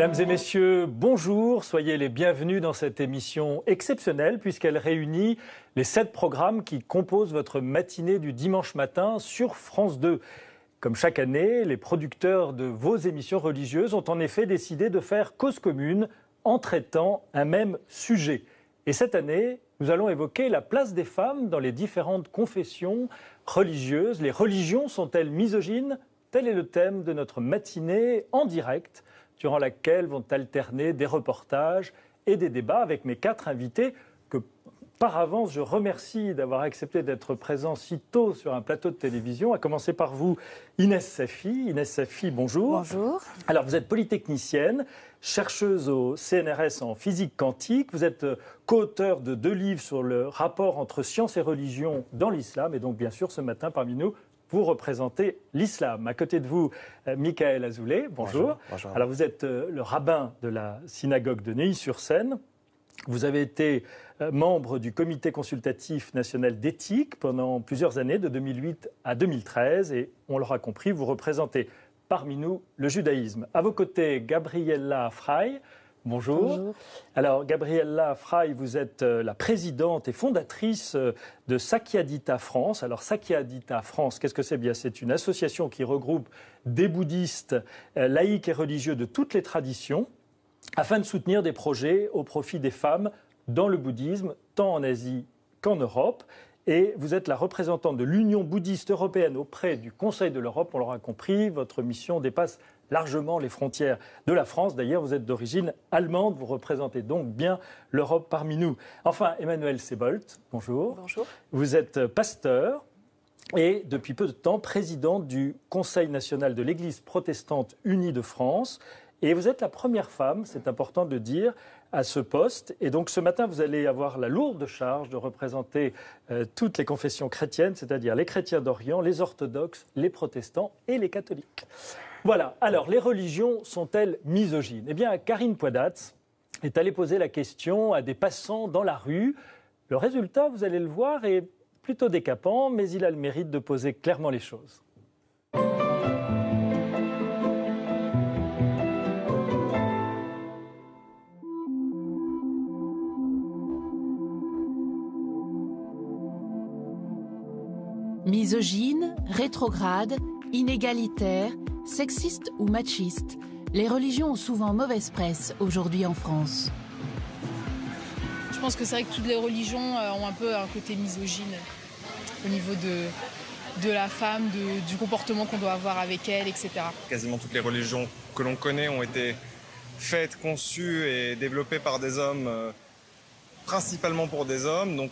Mesdames et messieurs, bonjour, soyez les bienvenus dans cette émission exceptionnelle puisqu'elle réunit les 7 programmes qui composent votre matinée du dimanche matin sur France 2. Comme chaque année, les producteurs de vos émissions religieuses ont en effet décidé de faire cause commune en traitant un même sujet. Et cette année, nous allons évoquer la place des femmes dans les différentes confessions religieuses. Les religions sont-elles misogynes ? Tel est le thème de notre matinée en direct, durant laquelle vont alterner des reportages et des débats avec mes 4 invités que, par avance, je remercie d'avoir accepté d'être présents si tôt sur un plateau de télévision, à commencer par vous, Inès Safi. Inès Safi, bonjour. Bonjour. Alors, vous êtes polytechnicienne, chercheuse au CNRS en physique quantique. Vous êtes co-auteur de 2 livres sur le rapport entre science et religion dans l'islam. Et donc, bien sûr, ce matin, parmi nous, vous représentez l'islam. À côté de vous, Michael Azoulay, bonjour. Bonjour. Alors, vous êtes le rabbin de la synagogue de Neuilly-sur-Seine. Vous avez été membre du comité consultatif national d'éthique pendant plusieurs années, de 2008 à 2013. Et on l'aura compris, vous représentez parmi nous le judaïsme. À vos côtés, Gabriella Frey. Bonjour. Bonjour. Alors, Gabriella Frey, vous êtes la présidente et fondatrice de Sakyadhita France. Alors, Sakyadhita France, qu'est-ce que c'est ? Bien, c'est une association qui regroupe des bouddhistes laïcs et religieux de toutes les traditions afin de soutenir des projets au profit des femmes dans le bouddhisme, tant en Asie qu'en Europe. Et vous êtes la représentante de l'Union bouddhiste européenne auprès du Conseil de l'Europe. On l'aura compris, votre mission dépasse largement les frontières de la France. D'ailleurs, vous êtes d'origine allemande, vous représentez donc bien l'Europe parmi nous. Enfin, Emmanuel Sebolt, bonjour. Bonjour. Vous êtes pasteur et depuis peu de temps président du Conseil national de l'Église protestante unie de France. Et vous êtes la première femme, c'est important de le dire, à ce poste. Et donc ce matin, vous allez avoir la lourde charge de représenter toutes les confessions chrétiennes, c'est-à-dire les chrétiens d'Orient, les orthodoxes, les protestants et les catholiques. Voilà. Alors, les religions sont-elles misogynes ? Eh bien, Karine Poidatz est allée poser la question à des passants dans la rue. Le résultat, vous allez le voir, est plutôt décapant, mais il a le mérite de poser clairement les choses. Misogyne, rétrograde, inégalitaire, sexiste ou machiste, les religions ont souvent mauvaise presse aujourd'hui en France. Je pense que c'est vrai que toutes les religions ont un peu un côté misogyne au niveau de la femme, du comportement qu'on doit avoir avec elle, etc. Quasiment toutes les religions que l'on connaît ont été faites, conçues et développées par des hommes, principalement pour des hommes. Donc,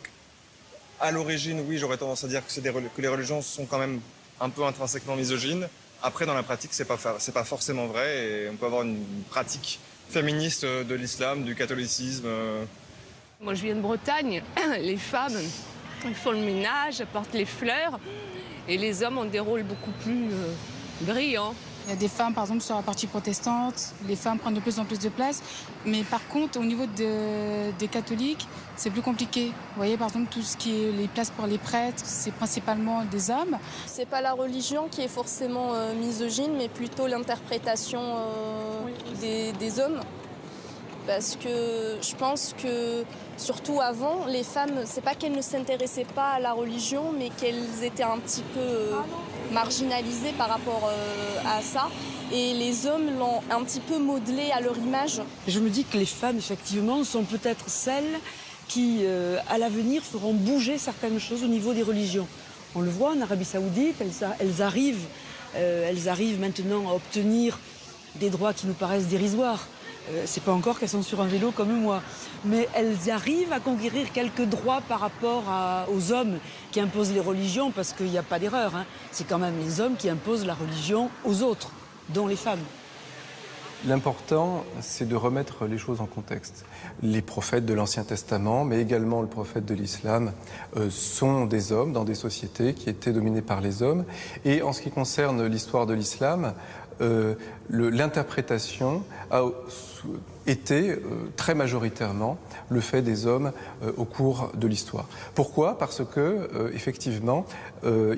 à l'origine, oui, j'aurais tendance à dire que les religions sont quand même un peu intrinsèquement misogynes. Après, dans la pratique, c'est pas forcément vrai. Et on peut avoir une pratique féministe de l'islam, du catholicisme. Moi, je viens de Bretagne. Les femmes, elles font le ménage, elles portent les fleurs. Et les hommes ont des rôles beaucoup plus brillants. Il y a des femmes, par exemple, sur la partie protestante, les femmes prennent de plus en plus de place. Mais par contre, au niveau des catholiques, c'est plus compliqué. Vous voyez, par exemple, tout ce qui est les places pour les prêtres, c'est principalement des hommes. C'est pas la religion qui est forcément misogyne, mais plutôt l'interprétation des hommes. Parce que je pense que, surtout avant, les femmes, c'est pas qu'elles ne s'intéressaient pas à la religion, mais qu'elles étaient un petit peu marginalisées par rapport à ça. Et les hommes l'ont un petit peu modelé à leur image. Je me dis que les femmes, effectivement, sont peut-être celles qui, à l'avenir, feront bouger certaines choses au niveau des religions. On le voit en Arabie Saoudite, elles arrivent maintenant à obtenir des droits qui nous paraissent dérisoires. C'est pas encore qu'elles sont sur un vélo comme moi, mais elles arrivent à conquérir quelques droits par rapport aux hommes qui imposent les religions, parce qu'il n'y a pas d'erreur, hein. C'est quand même les hommes qui imposent la religion aux autres, dont les femmes. L'important, c'est de remettre les choses en contexte. Les prophètes de l'Ancien Testament, mais également le prophète de l'Islam, sont des hommes dans des sociétés qui étaient dominées par les hommes. Et en ce qui concerne l'histoire de l'islam, l'interprétation a été très majoritairement le fait des hommes au cours de l'histoire. Pourquoi ? Parce que, effectivement,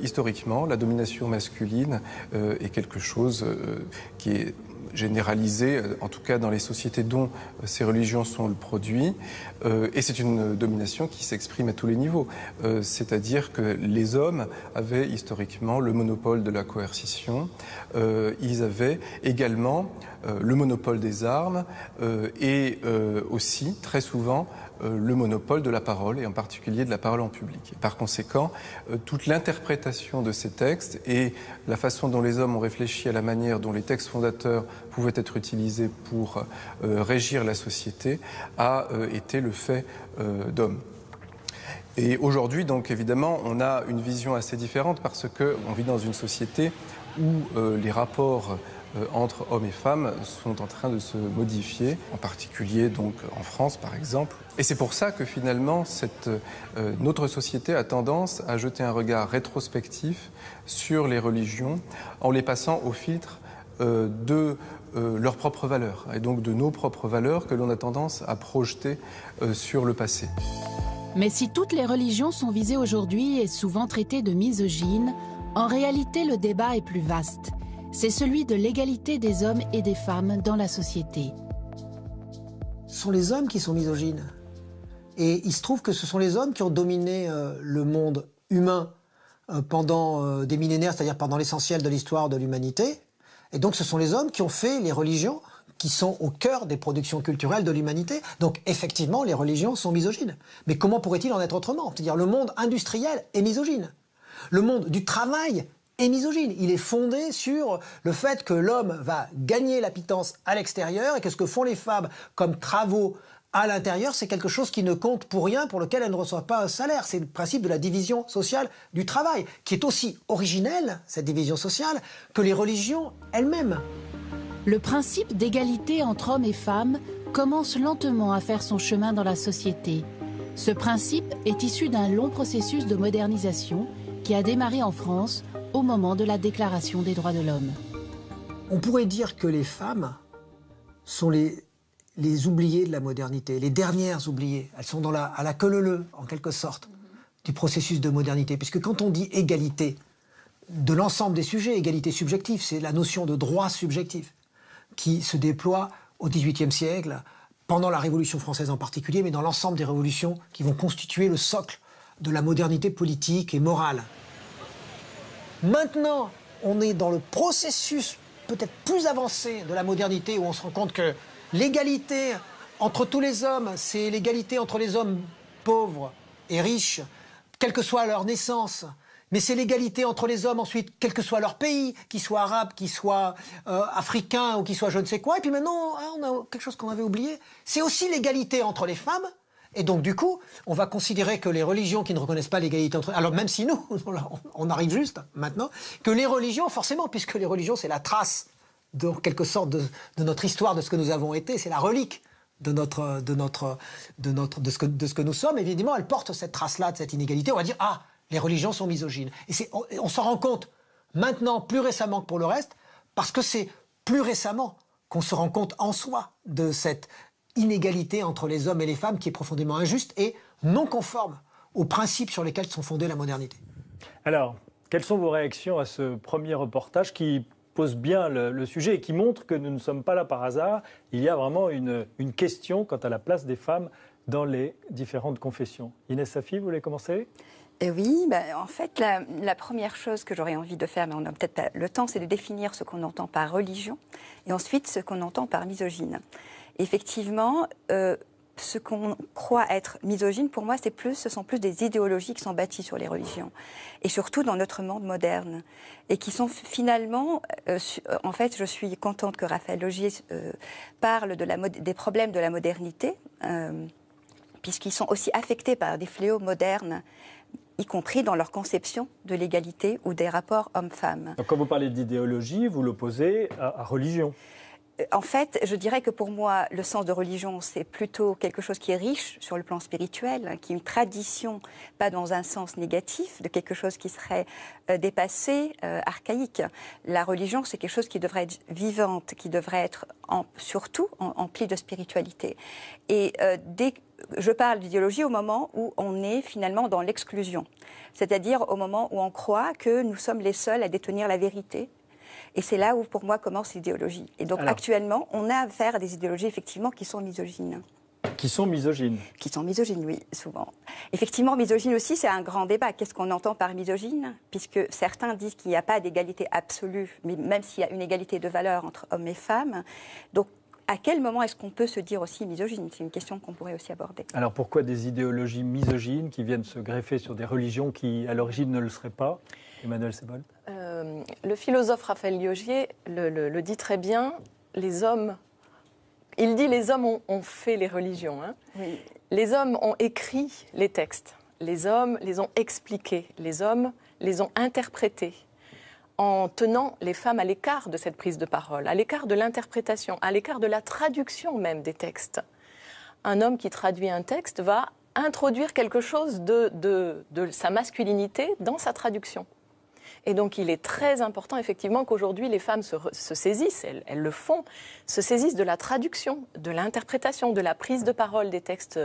historiquement, la domination masculine est quelque chose qui est généralisée, en tout cas dans les sociétés dont ces religions sont le produit. Et c'est une domination qui s'exprime à tous les niveaux. C'est-à-dire que les hommes avaient historiquement le monopole de la coercition. Ils avaient également le monopole des armes et aussi, très souvent, le monopole de la parole, et en particulier de la parole en public. Et par conséquent, toute l'interprétation de ces textes et la façon dont les hommes ont réfléchi à la manière dont les textes fondateurs pouvaient être utilisés pour régir la société a été le fait d'hommes. Et aujourd'hui, donc évidemment, on a une vision assez différente parce qu'on vit dans une société où les rapports entre hommes et femmes sont en train de se modifier, en particulier donc en France par exemple. Et c'est pour ça que finalement notre société a tendance à jeter un regard rétrospectif sur les religions en les passant au filtre de leurs propres valeurs et donc de nos propres valeurs que l'on a tendance à projeter sur le passé. Mais si toutes les religions sont visées aujourd'hui et souvent traitées de misogynes, en réalité le débat est plus vaste. C'est celui de l'égalité des hommes et des femmes dans la société. Ce sont les hommes qui sont misogynes. Et il se trouve que ce sont les hommes qui ont dominé le monde humain pendant des millénaires, c'est-à-dire pendant l'essentiel de l'histoire de l'humanité. Et donc ce sont les hommes qui ont fait les religions qui sont au cœur des productions culturelles de l'humanité. Donc effectivement, les religions sont misogynes. Mais comment pourrait-il en être autrement? C'est-à-dire le monde industriel est misogyne. Le monde du travail est misogyne. Il est fondé sur le fait que l'homme va gagner la pitance à l'extérieur et que ce que font les femmes comme travaux à l'intérieur, c'est quelque chose qui ne compte pour rien, pour lequel elles ne reçoivent pas un salaire. C'est le principe de la division sociale du travail, qui est aussi originelle, cette division sociale, que les religions elles-mêmes. Le principe d'égalité entre hommes et femmes commence lentement à faire son chemin dans la société. Ce principe est issu d'un long processus de modernisation qui a démarré en France au moment de la Déclaration des droits de l'homme. On pourrait dire que les femmes sont les oubliées de la modernité, les dernières oubliées. Elles sont à la queue leu-leu, en quelque sorte, du processus de modernité. Puisque quand on dit égalité de l'ensemble des sujets, égalité subjective, c'est la notion de droit subjectif qui se déploie au XVIIIe siècle, pendant la Révolution française en particulier, mais dans l'ensemble des révolutions qui vont constituer le socle de la modernité politique et morale. Maintenant, on est dans le processus peut-être plus avancé de la modernité où on se rend compte que l'égalité entre tous les hommes, c'est l'égalité entre les hommes pauvres et riches, quelle que soit leur naissance. Mais c'est l'égalité entre les hommes ensuite, quel que soit leur pays, qu'ils soient arabes, qu'ils soient africains ou qu'ils soient je ne sais quoi. Et puis maintenant, on a quelque chose qu'on avait oublié. C'est aussi l'égalité entre les femmes. Et donc, du coup, on va considérer que les religions qui ne reconnaissent pas l'égalité entre... Alors, même si nous, on arrive juste maintenant, que les religions, forcément, puisque les religions, c'est la trace, en quelque sorte, de notre histoire, de ce que nous avons été, c'est la relique de ce que nous sommes. Évidemment, elles portent cette trace-là, de cette inégalité. On va dire, ah, les religions sont misogynes. Et on s'en rend compte maintenant, plus récemment que pour le reste, parce que c'est plus récemment qu'on se rend compte en soi de cette inégalité entre les hommes et les femmes qui est profondément injuste et non conforme aux principes sur lesquels sont fondées la modernité. Alors, quelles sont vos réactions à ce premier reportage qui pose bien le sujet et qui montre que nous ne sommes pas là par hasard? Il y a vraiment une question quant à la place des femmes dans les différentes confessions. Inès Safi, vous voulez commencer? Oui, en fait, la première chose que j'aurais envie de faire, mais on n'a peut-être pas le temps, c'est de définir ce qu'on entend par religion et ensuite ce qu'on entend par misogyne. Effectivement, ce qu'on croit être misogyne, pour moi, ce sont plus des idéologies qui sont bâties sur les religions. Et surtout dans notre monde moderne. Et qui sont finalement... en fait, je suis contente que Raphaël Laugier parle des problèmes de la modernité, puisqu'ils sont aussi affectés par des fléaux modernes, y compris dans leur conception de l'égalité ou des rapports hommes-femmes. Donc, quand vous parlez d'idéologie, vous l'opposez à religion. En fait, je dirais que pour moi, le sens de religion, c'est plutôt quelque chose qui est riche sur le plan spirituel, qui est une tradition, pas dans un sens négatif, de quelque chose qui serait dépassé, archaïque. La religion, c'est quelque chose qui devrait être vivante, qui devrait être surtout emplie de spiritualité. Et je parle d'idéologie au moment où on est finalement dans l'exclusion, c'est-à-dire au moment où on croit que nous sommes les seuls à détenir la vérité, Et c'est là où, pour moi, commence l'idéologie. Et donc, actuellement, on a affaire à des idéologies, effectivement, qui sont misogynes. Qui sont misogynes. Qui sont misogynes, oui, souvent. Effectivement, misogyne aussi, c'est un grand débat. Qu'est-ce qu'on entend par misogyne? Puisque certains disent qu'il n'y a pas d'égalité absolue, mais même s'il y a une égalité de valeur entre hommes et femmes. Donc, à quel moment est-ce qu'on peut se dire aussi misogyne? C'est une question qu'on pourrait aussi aborder. Alors, pourquoi des idéologies misogynes qui viennent se greffer sur des religions qui, à l'origine, ne le seraient pas? Emmanuelle Sebolles. Le philosophe Raphaël Liogier le dit très bien, les hommes... Il dit les hommes ont fait les religions. Hein. Oui. Les hommes ont écrit les textes. Les hommes les ont expliqués. Les hommes les ont interprétés en tenant les femmes à l'écart de cette prise de parole, à l'écart de l'interprétation, à l'écart de la traduction même des textes. Un homme qui traduit un texte va introduire quelque chose de sa masculinité dans sa traduction. Et donc, il est très important, effectivement, qu'aujourd'hui, les femmes se saisissent, elles le font, se saisissent de la traduction, de l'interprétation, de la prise de parole des textes,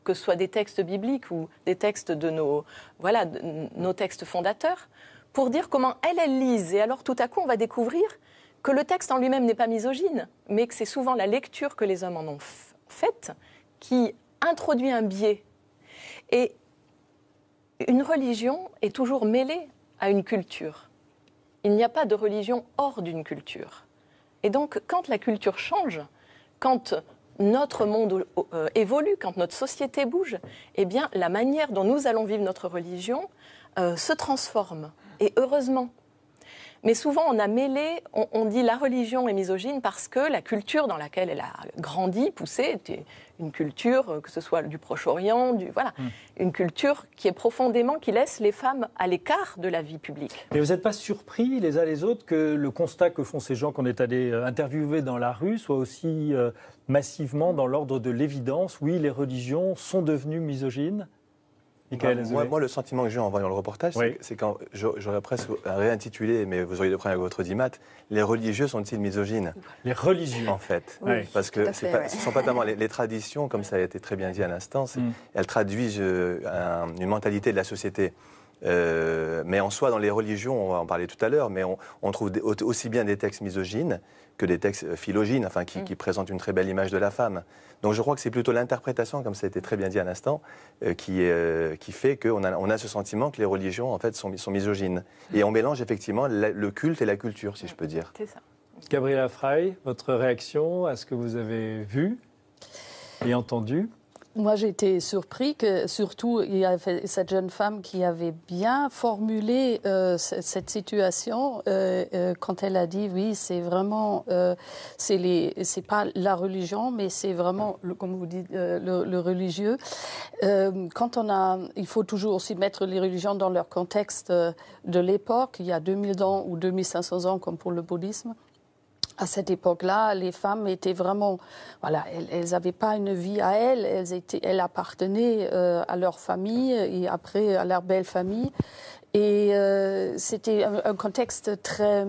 que ce soit des textes bibliques ou des textes de nos textes fondateurs, pour dire comment elles lisent. Et alors, tout à coup, on va découvrir que le texte en lui-même n'est pas misogyne, mais que c'est souvent la lecture que les hommes en ont faite qui introduit un biais. Et une religion est toujours mêlée à une culture. Il n'y a pas de religion hors d'une culture. Et donc, quand la culture change, quand notre monde évolue, quand notre société bouge, eh bien, la manière dont nous allons vivre notre religion se transforme. Et heureusement. Mais souvent, on a mêlé, on dit la religion est misogyne parce que la culture dans laquelle elle a grandi, poussé, était une culture, que ce soit du Proche-Orient, une culture qui est profondément, qui laisse les femmes à l'écart de la vie publique. Mais vous n'êtes pas surpris les uns les autres que le constat que font ces gens qu'on est allé interviewer dans la rue soit aussi massivement dans l'ordre de l'évidence? Oui, les religions sont devenues misogynes. Moi, le sentiment que j'ai en voyant le reportage, c'est quand j'aurais presque réintitulé, mais vous auriez le problème avec votre audimat, les religieux sont-ils misogynes? Les religieux. En fait. Oui, parce que ce ne sont pas tellement les traditions, comme ça a été très bien dit à l'instant, elles traduisent une mentalité de la société. Mais en soi, dans les religions, on va en parler tout à l'heure, mais on trouve aussi bien des textes misogynes que des textes phylogynes, enfin, qui présentent une très belle image de la femme. Donc je crois que c'est plutôt l'interprétation, comme ça a été très bien dit à l'instant, qui fait qu'on a ce sentiment que les religions, en fait, sont misogynes. Et on mélange effectivement le culte et la culture, si je peux dire. C'est ça. Gabriela Frey, votre réaction à ce que vous avez vu et entendu? Moi, j'ai été surpris que, surtout, il y avait cette jeune femme qui avait bien formulé cette situation quand elle a dit, oui, c'est vraiment, c'est pas la religion, mais c'est vraiment, comme vous dites, le religieux. Il faut toujours aussi mettre les religions dans leur contexte de l'époque. Il y a 2000 ans ou 2500 ans, comme pour le bouddhisme. À cette époque-là, les femmes étaient vraiment... Voilà, elles n'avaient pas une vie à elles. Elles appartenaient à leur famille et après à leur belle famille. Et c'était un contexte très...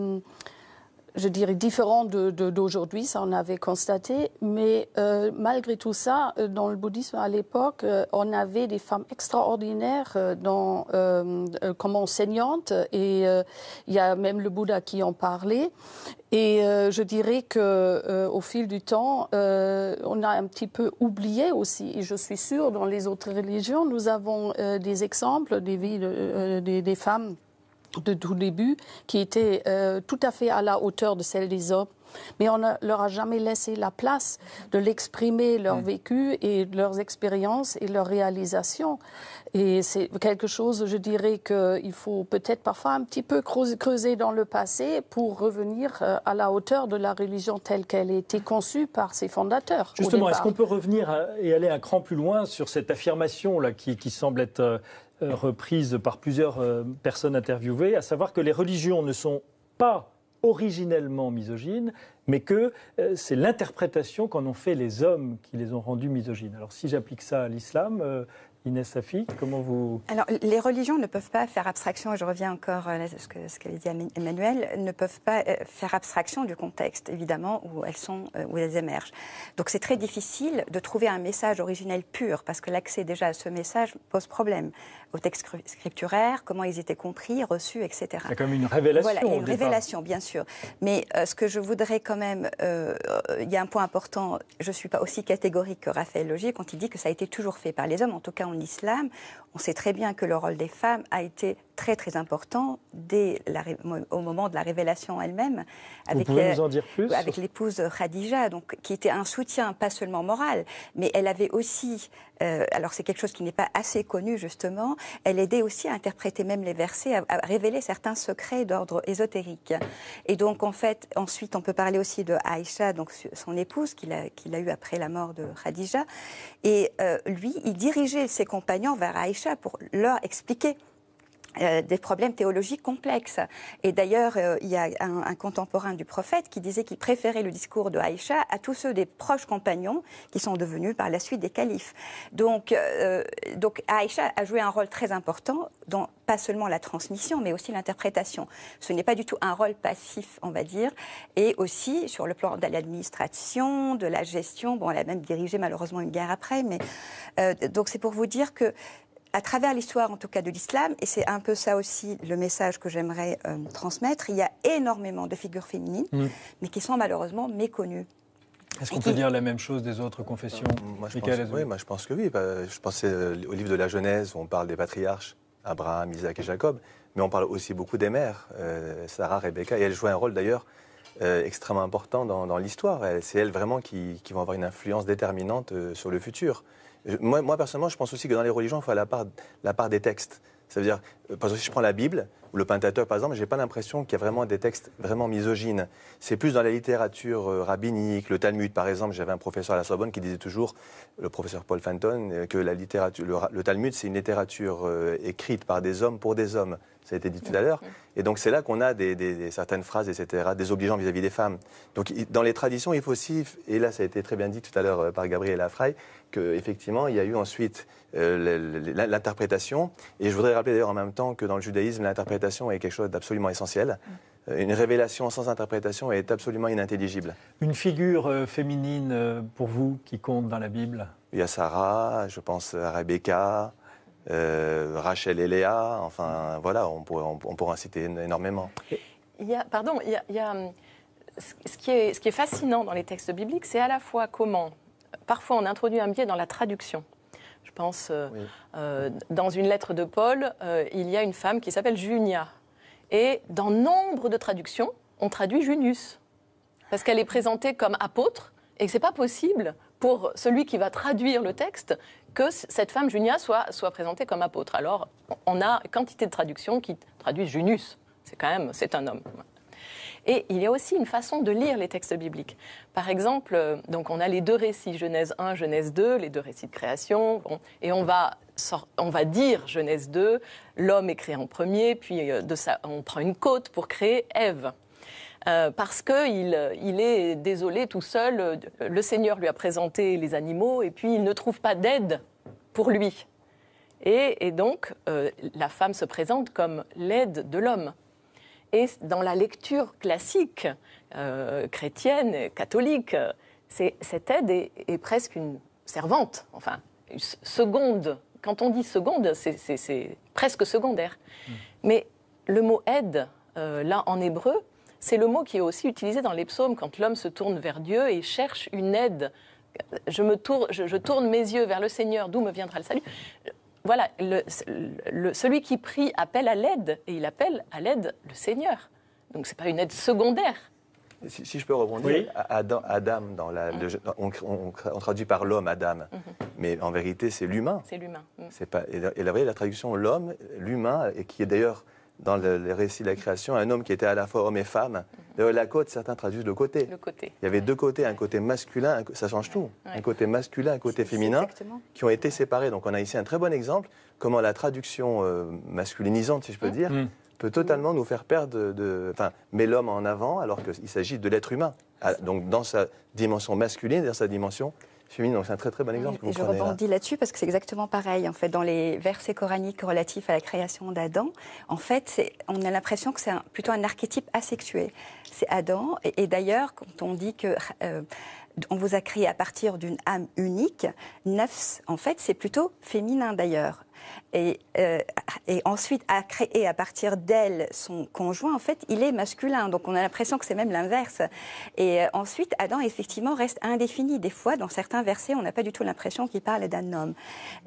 je dirais, différent d'aujourd'hui, ça on avait constaté. Mais malgré tout ça, dans le bouddhisme à l'époque, on avait des femmes extraordinaires comme enseignantes. Et il y a même le Bouddha qui en parlait. Et je dirais qu'au fil du temps, on a un petit peu oublié aussi. Et je suis sûre, dans les autres religions, nous avons des exemples des vies des femmes de tout début, qui étaient tout à fait à la hauteur de celle des hommes. Mais on ne leur a jamais laissé la place de l'exprimer, leur vécu et leurs expériences et leurs réalisations. Et c'est quelque chose, je dirais, qu'il faut peut-être parfois un petit peu creuser dans le passé pour revenir à la hauteur de la religion telle qu'elle a été conçue par ses fondateurs. Justement, est-ce qu'on peut revenir et aller un cran plus loin sur cette affirmation-là qui semble être reprise par plusieurs personnes interviewées, à savoir que les religions ne sont pas originellement misogynes, mais que c'est l'interprétation qu'en ont fait les hommes qui les ont rendues misogynes. Alors si j'applique ça à l'islam, Inès Safi, comment vous... Alors, les religions ne peuvent pas faire abstraction, et je reviens encore à ce qu'avait dit Emmanuel, ne peuvent pas faire abstraction du contexte, évidemment, où elles émergent. Donc, c'est très difficile de trouver un message originel pur, parce que l'accès déjà à ce message pose problème. Aux textes scripturaires, comment ils étaient compris, reçus, etc. C'est comme une révélation. Voilà, une révélation, bien sûr. Mais ce que je voudrais quand même... il y a un point important, je ne suis pas aussi catégorique que Raphaël Logier quand il dit que ça a été toujours fait par les hommes, en tout cas en islam. On sait très bien que le rôle des femmes a été très très important au moment de la révélation elle-même. Vous pouvez nous en dire plus ? Avec l'épouse Khadija, donc, qui était un soutien pas seulement moral, mais elle avait aussi, alors c'est quelque chose qui n'est pas assez connu justement, elle aidait aussi à interpréter même les versets, à révéler certains secrets d'ordre ésotérique. Et donc en fait, ensuite on peut parler aussi de Aïcha, donc son épouse qu'il a eue après la mort de Khadija, et lui, il dirigeait ses compagnons vers Aïcha pour leur expliquer des problèmes théologiques complexes. Et d'ailleurs, il y a un contemporain du prophète qui disait qu'il préférait le discours de Aïcha à tous ceux des proches compagnons qui sont devenus par la suite des califes. Donc Aïcha a joué un rôle très important dans pas seulement la transmission, mais aussi l'interprétation. Ce n'est pas du tout un rôle passif, on va dire, et aussi sur le plan de l'administration, de la gestion. Bon, elle a même dirigé malheureusement une guerre après, mais donc c'est pour vous dire que à travers l'histoire, en tout cas de l'islam, et c'est un peu ça aussi le message que j'aimerais transmettre, il y a énormément de figures féminines, mais qui sont malheureusement méconnues. Est-ce qu'on peut dire la même chose des autres confessions ? Moi, je pense que oui. Je pensais au livre de la Genèse, où on parle des patriarches, Abraham, Isaac et Jacob, mais on parle aussi beaucoup des mères, Sarah, Rebecca, et elles jouent un rôle d'ailleurs extrêmement important dans l'histoire. C'est elles vraiment qui vont avoir une influence déterminante sur le futur. Moi, personnellement, je pense aussi que dans les religions, il faut la part des textes. Ça veut dire, parce que si je prends la Bible, ou le Pentateuque, par exemple, je n'ai pas l'impression qu'il y a vraiment des textes vraiment misogynes. C'est plus dans la littérature rabbinique, le Talmud, par exemple. J'avais un professeur à la Sorbonne qui disait toujours, le professeur Paul Fenton, que le Talmud, c'est une littérature écrite par des hommes pour des hommes. Ça a été dit tout à l'heure. Et donc, c'est là qu'on a certaines phrases, etc., désobligeantes vis-à-vis des femmes. Donc, dans les traditions, il faut aussi, et là, ça a été très bien dit tout à l'heure par Gabriel Afraï, qu'effectivement, il y a eu ensuite l'interprétation. Et je voudrais rappeler d'ailleurs en même temps que dans le judaïsme, l'interprétation est quelque chose d'absolument essentiel. Une révélation sans interprétation est absolument inintelligible. Une figure féminine pour vous qui compte dans la Bible ? Il y a Sarah, je pense à Rebecca, Rachel et Léa, enfin voilà, on pourrait en citer énormément. Il y a ce qui est fascinant dans les textes bibliques, c'est à la fois comment, parfois on introduit un biais dans la traduction. Je pense, dans une lettre de Paul, il y a une femme qui s'appelle Junia. Et dans nombre de traductions, on traduit Junius. Parce qu'elle est présentée comme apôtre, et que ce n'est pas possible pour celui qui va traduire le texte que cette femme Junia soit présentée comme apôtre. Alors, on a quantité de traductions qui traduisent Junius. C'est un homme. Et il y a aussi une façon de lire les textes bibliques. Par exemple, donc on a les deux récits, Genèse 1, Genèse 2, les deux récits de création, et on va dire Genèse 2, l'homme est créé en premier, puis on prend une côte pour créer Ève. Parce qu'il est désolé tout seul, le Seigneur lui a présenté les animaux, et puis il ne trouve pas d'aide pour lui. Et donc, la femme se présente comme l'aide de l'homme. Et dans la lecture classique, chrétienne, catholique, cette aide est presque une servante, enfin, une seconde. Quand on dit seconde, c'est presque secondaire. Mais le mot aide, là, en hébreu, c'est le mot qui est aussi utilisé dans les psaumes quand l'homme se tourne vers Dieu et cherche une aide. Je tourne mes yeux vers le Seigneur, d'où me viendra le salut. Voilà, celui qui prie appelle à l'aide, et il appelle à l'aide le Seigneur. Donc ce n'est pas une aide secondaire. Si je peux rebondir, Adam on traduit par l'homme Adam, mais en vérité c'est l'humain. C'est l'humain. Et la traduction l'homme, l'humain, et qui est d'ailleurs dans les récits de la création, un homme qui était à la fois homme et femme. D'ailleurs, la côte, certains traduisent le côté. Il y avait deux côtés, un côté masculin, ça change tout. Un côté masculin, un côté féminin, qui ont été séparés. Donc on a ici un très bon exemple, comment la traduction masculinisante, si je peux dire, peut totalement nous faire perdre met l'homme en avant, alors qu'il s'agit de l'être humain. Donc dans sa dimension masculine, dans sa dimension féminine. Donc c'est un très très bon exemple que vous Et je prenez là. rebondis là-dessus parce que c'est exactement pareil. En fait, dans les versets coraniques relatifs à la création d'Adam, en fait, on a l'impression que c'est plutôt un archétype asexué. C'est Adam. Et d'ailleurs, quand on dit que on vous a créé à partir d'une âme unique, nafs, en fait, c'est plutôt féminin d'ailleurs. Et ensuite, à créer à partir d'elle son conjoint, en fait, il est masculin. Donc on a l'impression que c'est même l'inverse. Et ensuite, Adam, effectivement, reste indéfini. Des fois, dans certains versets, on n'a pas du tout l'impression qu'il parle d'un homme.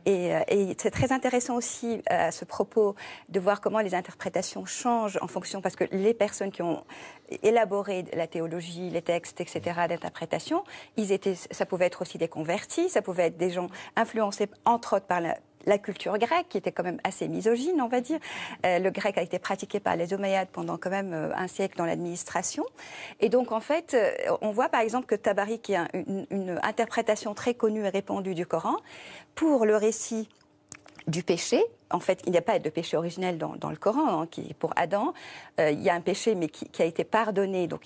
Et c'est très intéressant aussi, à ce propos, de voir comment les interprétations changent en fonction, parce que les personnes qui ont élaboré la théologie, les textes, etc., d'interprétation, ça pouvait être aussi des convertis, ça pouvait être des gens influencés, entre autres, par la culture grecque, qui était quand même assez misogyne, on va dire. Le grec a été pratiqué par les Omeyyades pendant quand même un siècle dans l'administration. Et donc, en fait, on voit par exemple que Tabari, qui a une interprétation très connue et répandue du Coran, pour le récit du péché. En fait, il n'y a pas de péché originel dans le Coran. Hein, pour Adam, il y a un péché, mais qui a été pardonné, donc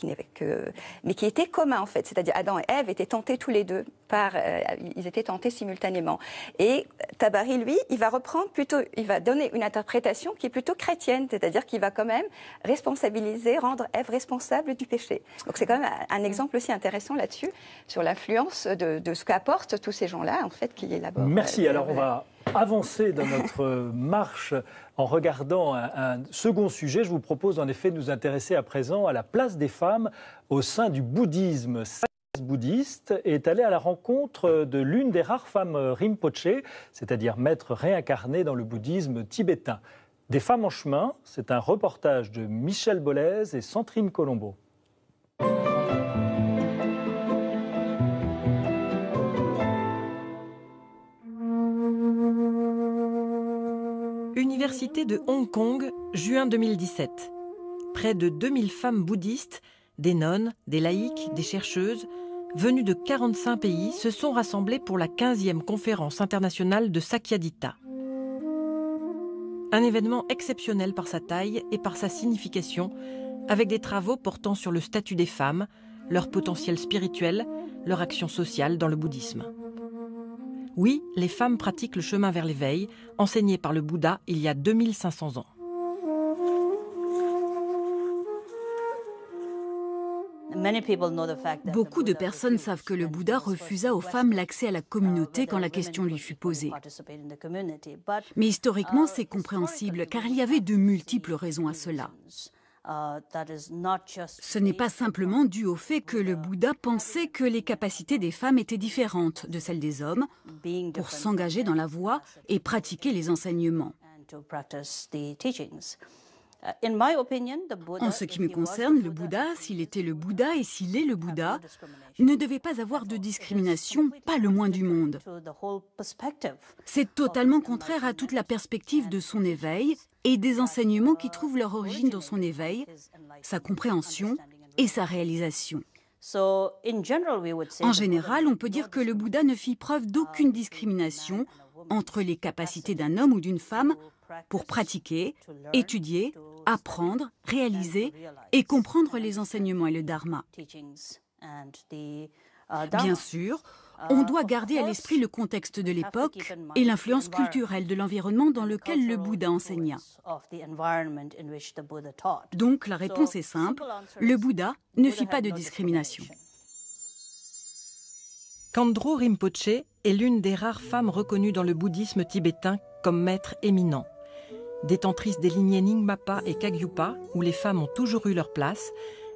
mais qui était commun, en fait. C'est-à-dire, Adam et Ève étaient tentés tous les deux. Ils étaient tentés simultanément. Et Tabari, lui, il va donner une interprétation qui est plutôt chrétienne, c'est-à-dire qu'il va quand même rendre Ève responsable du péché. Donc c'est quand même un exemple aussi intéressant là-dessus, sur l'influence de ce qu'apportent tous ces gens-là, en fait, qui élaborent. Merci. Alors on va avancer dans notre marche en regardant un second sujet. Je vous propose en effet de nous intéresser à présent à la place des femmes au sein du bouddhisme. Bouddhiste est allé à la rencontre de l'une des rares femmes Rinpoche, c'est-à-dire maître réincarné dans le bouddhisme tibétain. Des femmes en chemin, c'est un reportage de Michel Bollez et Sandrine Colombo. Université de Hong Kong, juin 2017. Près de 2000 femmes bouddhistes, des nonnes, des laïcs, des chercheuses, venues de 45 pays, se sont rassemblées pour la 15e conférence internationale de Sakyadhita. Un événement exceptionnel par sa taille et par sa signification, avec des travaux portant sur le statut des femmes, leur potentiel spirituel, leur action sociale dans le bouddhisme. Oui, les femmes pratiquent le chemin vers l'éveil, enseigné par le Bouddha il y a 2500 ans. Beaucoup de personnes savent que le Bouddha refusa aux femmes l'accès à la communauté quand la question lui fut posée. Mais historiquement, c'est compréhensible, car il y avait de multiples raisons à cela. Ce n'est pas simplement dû au fait que le Bouddha pensait que les capacités des femmes étaient différentes de celles des hommes pour s'engager dans la voie et pratiquer les enseignements. En ce qui me concerne, le Bouddha, s'il était le Bouddha et s'il est le Bouddha, ne devait pas avoir de discrimination, pas le moins du monde. C'est totalement contraire à toute la perspective de son éveil et des enseignements qui trouvent leur origine dans son éveil, sa compréhension et sa réalisation. En général, on peut dire que le Bouddha ne fit preuve d'aucune discrimination entre les capacités d'un homme ou d'une femme pour pratiquer, étudier, apprendre, réaliser et comprendre les enseignements et le dharma. Bien sûr, on doit garder à l'esprit le contexte de l'époque et l'influence culturelle de l'environnement dans lequel le Bouddha enseigna. Donc la réponse est simple, le Bouddha ne fit pas de discrimination. Khandro Rinpoche est l'une des rares femmes reconnues dans le bouddhisme tibétain comme maître éminent. Détentrice des lignées Nyingmapa et Kagyupa, où les femmes ont toujours eu leur place,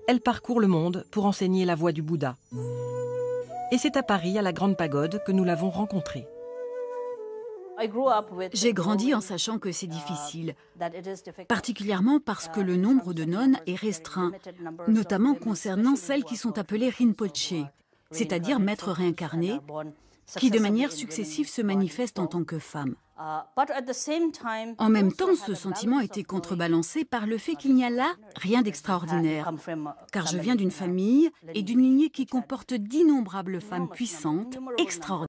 elle parcourt le monde pour enseigner la voie du Bouddha. Et c'est à Paris, à la Grande Pagode, que nous l'avons rencontrée. J'ai grandi en sachant que c'est difficile, particulièrement parce que le nombre de nonnes est restreint, notamment concernant celles qui sont appelées Rinpoche, c'est-à-dire maîtres réincarnés, qui de manière successive se manifestent en tant que femmes. En même temps, ce sentiment était contrebalancé par le fait qu'il n'y a là rien d'extraordinaire, car je viens d'une famille et d'une lignée qui comporte d'innombrables femmes puissantes, extraordinaires.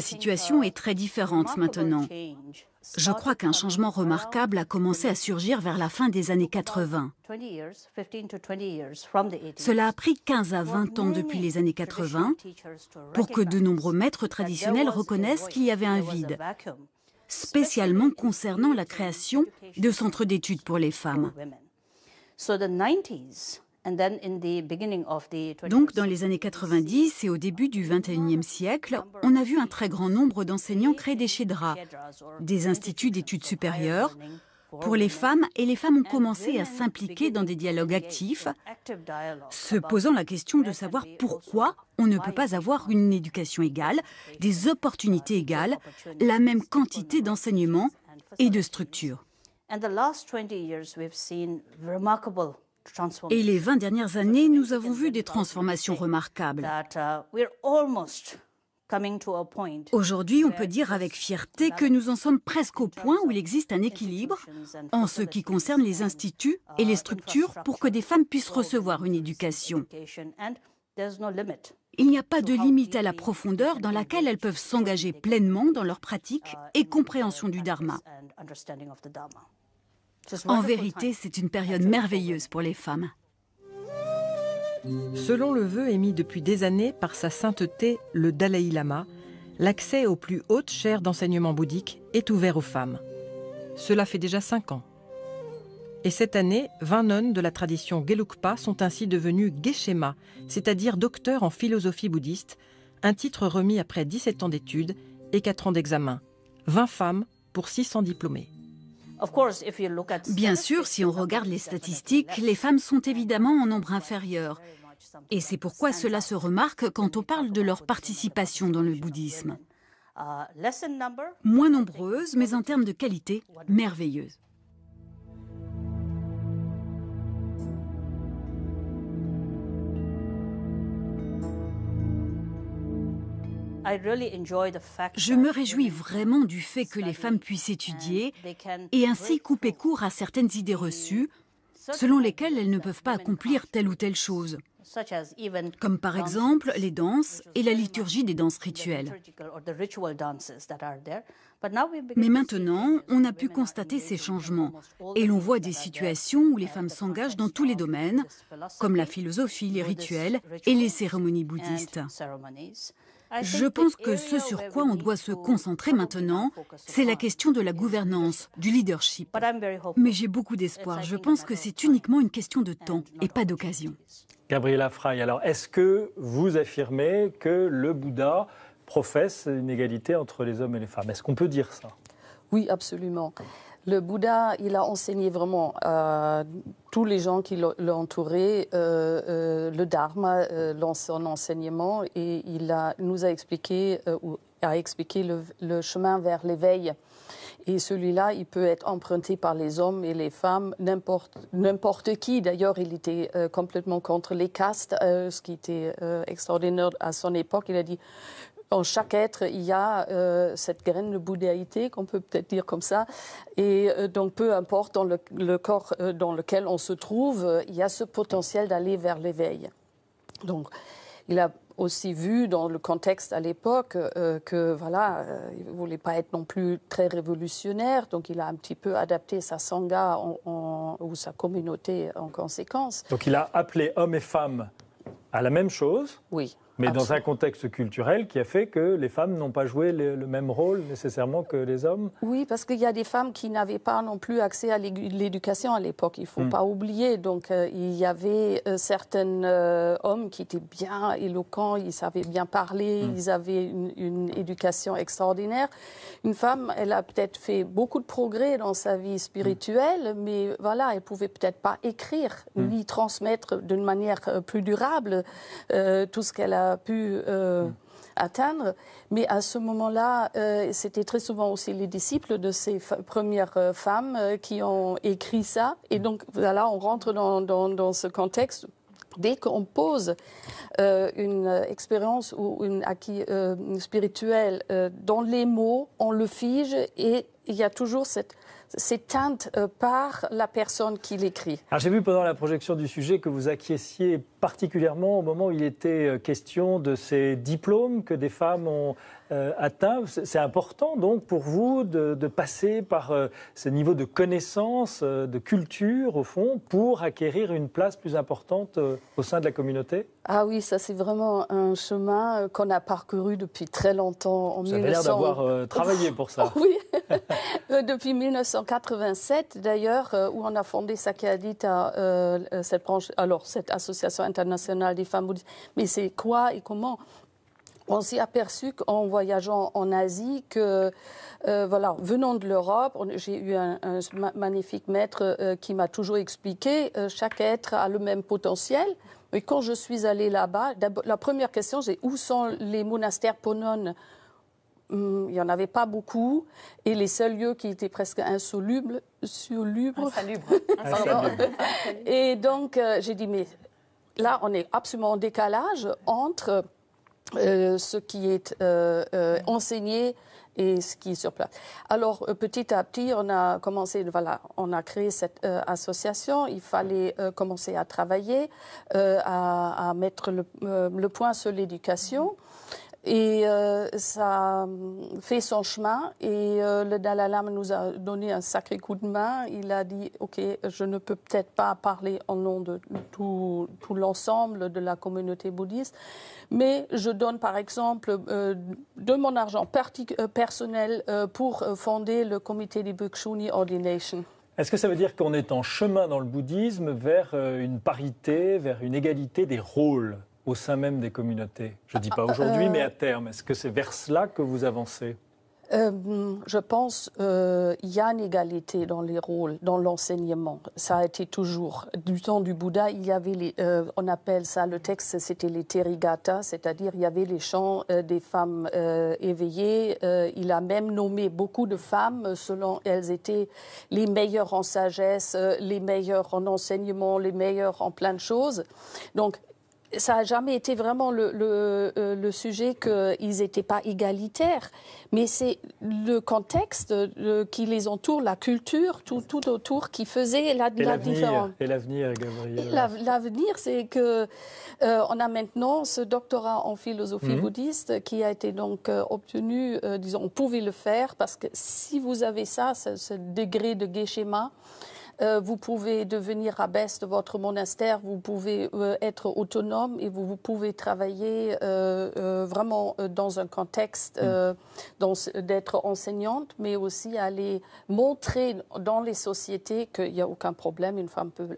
La situation est très différente maintenant. Je crois qu'un changement remarquable a commencé à surgir vers la fin des années 80. Cela a pris 15 à 20 ans depuis les années 80 pour que de nombreux maîtres traditionnels reconnaissent qu'il y avait un vide, spécialement concernant la création de centres d'études pour les femmes. Donc, dans les années 90 et au début du XXIe siècle, on a vu un très grand nombre d'enseignants créer des chedras, des instituts d'études supérieures, pour les femmes, et les femmes ont commencé à s'impliquer dans des dialogues actifs, se posant la question de savoir pourquoi on ne peut pas avoir une éducation égale, des opportunités égales, la même quantité d'enseignement et de structures. Et les 20 dernières années, nous avons vu des transformations remarquables. Aujourd'hui, on peut dire avec fierté que nous en sommes presque au point où il existe un équilibre en ce qui concerne les instituts et les structures pour que des femmes puissent recevoir une éducation. Il n'y a pas de limite à la profondeur dans laquelle elles peuvent s'engager pleinement dans leur pratique et compréhension du dharma. En vérité, c'est une période merveilleuse pour les femmes. Selon le vœu émis depuis des années par sa sainteté, le Dalai Lama, l'accès aux plus hautes chaires d'enseignement bouddhique est ouvert aux femmes. Cela fait déjà 5 ans. Et cette année, 20 nonnes de la tradition Gelugpa sont ainsi devenues Geshe-ma, c'est-à-dire docteurs en philosophie bouddhiste, un titre remis après 17 ans d'études et 4 ans d'examen. 20 femmes pour 600 diplômés. Bien sûr, si on regarde les statistiques, les femmes sont évidemment en nombre inférieur. Et c'est pourquoi cela se remarque quand on parle de leur participation dans le bouddhisme. Moins nombreuses, mais en termes de qualité, merveilleuses. Je me réjouis vraiment du fait que les femmes puissent étudier et ainsi couper court à certaines idées reçues selon lesquelles elles ne peuvent pas accomplir telle ou telle chose, comme par exemple les danses et la liturgie des danses rituelles. Mais maintenant, on a pu constater ces changements et l'on voit des situations où les femmes s'engagent dans tous les domaines, comme la philosophie, les rituels et les cérémonies bouddhistes. Je pense que ce sur quoi on doit se concentrer maintenant, c'est la question de la gouvernance, du leadership. Mais j'ai beaucoup d'espoir. Je pense que c'est uniquement une question de temps et pas d'occasion. Gabriela Frey, alors est-ce que vous affirmez que le Bouddha professe une égalité entre les hommes et les femmes? Est-ce qu'on peut dire ça? Oui, absolument. Le Bouddha, il a enseigné vraiment à tous les gens qui l'entouraient le dharma, son enseignement, et il nous a expliqué, le chemin vers l'éveil. Et celui-là, il peut être emprunté par les hommes et les femmes, n'importe qui. D'ailleurs, il était complètement contre les castes, ce qui était extraordinaire à son époque. Il a dit... En chaque être, il y a cette graine de bouddhaïté, qu'on peut peut-être dire comme ça. Et donc, peu importe dans le corps dans lequel on se trouve, il y a ce potentiel d'aller vers l'éveil. Donc, il a aussi vu dans le contexte à l'époque que, voilà, il ne voulait pas être non plus très révolutionnaire. Donc, il a un petit peu adapté sa sangha ou sa communauté en conséquence. Donc, il a appelé hommes et femmes à la même chose. Oui. Mais absolument. Dans un contexte culturel qui a fait que les femmes n'ont pas joué le même rôle nécessairement que les hommes. Oui, parce qu'il y a des femmes qui n'avaient pas non plus accès à l'éducation à l'époque, il ne faut pas oublier. Donc il y avait certains hommes qui étaient bien éloquents, ils savaient bien parler, ils avaient une éducation extraordinaire. Une femme, elle a peut-être fait beaucoup de progrès dans sa vie spirituelle, mais voilà, elle ne pouvait peut-être pas écrire ni transmettre d'une manière plus durable tout ce qu'elle a pu atteindre. Mais à ce moment-là, c'était très souvent aussi les disciples de ces premières femmes qui ont écrit ça. Et donc, voilà, on rentre dans ce contexte. Dès qu'on pose une expérience ou une acquis spirituelle dans les mots, on le fige et il y a toujours cette teintes par la personne qui l'écrit. J'ai vu pendant la projection du sujet que vous acquiesciez particulièrement au moment où il était question de ces diplômes que des femmes ont atteint. C'est important donc pour vous de passer par ce niveau de connaissance, de culture au fond, pour acquérir une place plus importante au sein de la communauté? Ah oui, ça c'est vraiment un chemin qu'on a parcouru depuis très longtemps. Vous avez l'air d'avoir travaillé pour ça. Oui, depuis 1987 d'ailleurs, où on a fondé Sakyadita, cette branche, alors cette association internationale des femmes bouddhistes. Mais c'est quoi et comment? On s'est aperçu en voyageant en Asie que, voilà, venant de l'Europe, j'ai eu un magnifique maître qui m'a toujours expliqué chaque être a le même potentiel. Mais quand je suis allée là-bas, la première question, c'est où sont les monastères Ponon? Il n'y en avait pas beaucoup. Et les seuls lieux qui étaient presque insalubres. Et donc, j'ai dit, mais là, on est absolument en décalage entre ce qui est enseigné et ce qui est sur place. Alors, petit à petit, on a commencé, voilà, on a créé cette association. Il fallait commencer à travailler, à mettre le point sur l'éducation. Et ça fait son chemin. Et le Dalai Lama nous a donné un sacré coup de main. Il a dit, OK, je ne peux peut-être pas parler au nom de tout l'ensemble de la communauté bouddhiste, mais je donne par exemple de mon argent personnel pour fonder le comité des Bhikshuni Ordination. Est-ce que ça veut dire qu'on est en chemin dans le bouddhisme vers une parité, vers une égalité des rôles au sein même des communautés? Je ne dis pas aujourd'hui, mais à terme. Est-ce que c'est vers cela que vous avancez? Je pense qu'il y a une égalité dans les rôles, dans l'enseignement. Ça a été toujours. Du temps du Bouddha, il y avait, on appelle ça, le texte, c'était les Therigatas, c'est-à-dire il y avait les chants des femmes éveillées. Il a même nommé beaucoup de femmes selon elles étaient les meilleures en sagesse, les meilleures en enseignement, les meilleures en plein de choses. Donc, ça n'a jamais été vraiment le sujet qu'ils n'étaient pas égalitaires, mais c'est le contexte qui les entoure, la culture, tout autour qui faisait la différence. Et l'avenir, Gabrielle? L'avenir, c'est que on a maintenant ce doctorat en philosophie bouddhiste qui a été donc obtenu, disons, on pouvait le faire parce que si vous avez ça, ce degré de geshe-ma, vous pouvez devenir abbesse de votre monastère, vous pouvez être autonome et vous pouvez travailler vraiment dans un contexte d'être enseignante, mais aussi aller montrer dans les sociétés qu'il n'y a aucun problème, une femme peut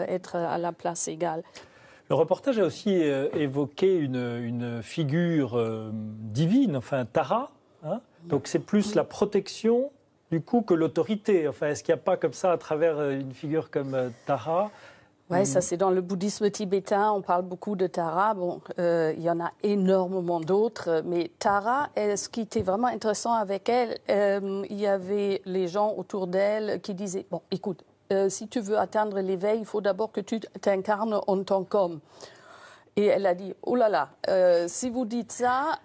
être à la place égale. Le reportage a aussi évoqué une figure divine, enfin Tara, hein. Donc c'est plus la protection du coup que l'autorité. Enfin, est-ce qu'il n'y a pas comme ça, à travers une figure comme Tara? Oui, ça c'est dans le bouddhisme tibétain, on parle beaucoup de Tara. Bon, il y en a énormément d'autres, mais Tara, ce qui était vraiment intéressant avec elle, il y avait les gens autour d'elle qui disaient, bon, écoute, si tu veux atteindre l'éveil, il faut d'abord que tu t'incarnes en tant qu'homme. Et elle a dit, oh là là, si vous dites ça,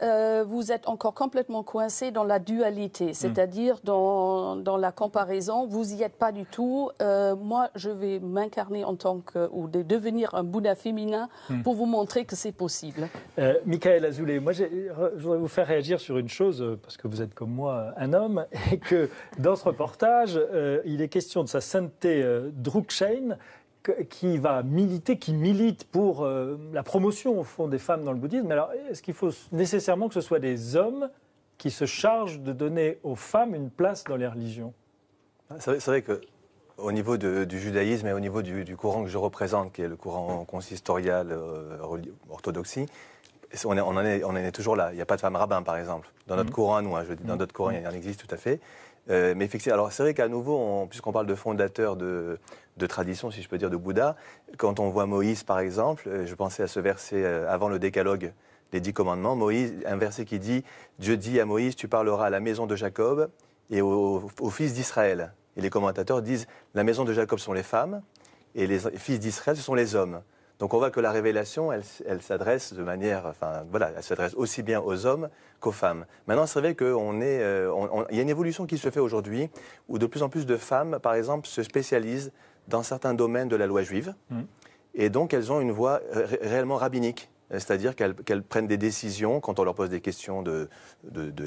vous êtes encore complètement coincé dans la dualité, c'est-à-dire dans la comparaison, vous n'y êtes pas du tout. Moi, je vais m'incarner en tant que, ou de devenir un Bouddha féminin pour vous montrer que c'est possible. Michael Azoulay, moi, je voudrais vous faire réagir sur une chose, parce que vous êtes comme moi un homme, et que dans ce reportage, il est question de sa sainteté Drukchen, qui milite pour la promotion au fond des femmes dans le bouddhisme. Mais alors, est-ce qu'il faut nécessairement que ce soit des hommes qui se chargent de donner aux femmes une place dans les religions? C'est vrai qu'au niveau du judaïsme et au niveau du courant que je représente, qui est le courant consistorial orthodoxie, on en est toujours là. Il n'y a pas de femme rabbin, par exemple. Dans notre courant, nous, hein, dans d'autres courants, il y en existe tout à fait. Mais effectivement, alors c'est vrai qu'à nouveau, puisqu'on parle de fondateurs de tradition, si je peux dire, de Bouddha, quand on voit Moïse, par exemple, je pensais à ce verset avant le décalogue des 10 commandements, Moïse, un verset qui dit « Dieu dit à Moïse, tu parleras à la maison de Jacob et aux fils d'Israël ». Et les commentateurs disent « La maison de Jacob sont les femmes et les fils d'Israël, ce sont les hommes ». Donc on voit que la révélation, elle s'adresse de manière, enfin voilà, elle s'adresse aussi bien aux hommes qu'aux femmes. Maintenant, c'est vrai qu'il y a une évolution qui se fait aujourd'hui, où de plus en plus de femmes, par exemple, se spécialisent dans certains domaines de la loi juive, et donc elles ont une voix réellement rabbinique. c'est-à-dire qu'elles prennent des décisions quand on leur pose des questions de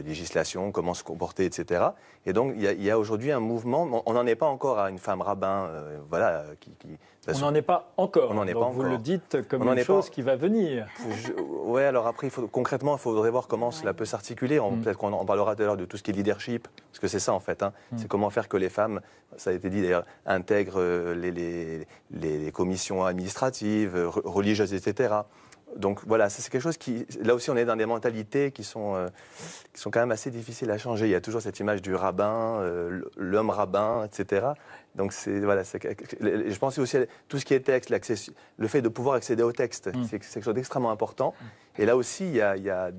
législation, comment se comporter, etc. Et donc, il y a aujourd'hui un mouvement, on n'en est pas encore à une femme rabbin, voilà, on n'en est pas encore, on n'en est donc pas vous encore. le dites comme une chose qui va venir. Oui, alors après, concrètement, il faudrait voir comment cela peut s'articuler. Peut-être qu'on en parlera tout à l'heure de tout ce qui est leadership, parce que c'est ça en fait. C'est comment faire que les femmes, ça a été dit d'ailleurs, intègrent les commissions administratives, religieuses, etc. Donc voilà, c'est quelque chose qui... Là aussi, on est dans des mentalités qui sont quand même assez difficiles à changer. Il y a toujours cette image du rabbin, l'homme rabbin, etc. Donc voilà, je pense aussi à tout ce qui est texte, le fait de pouvoir accéder au texte, c'est quelque chose d'extrêmement important. Et là aussi, il y a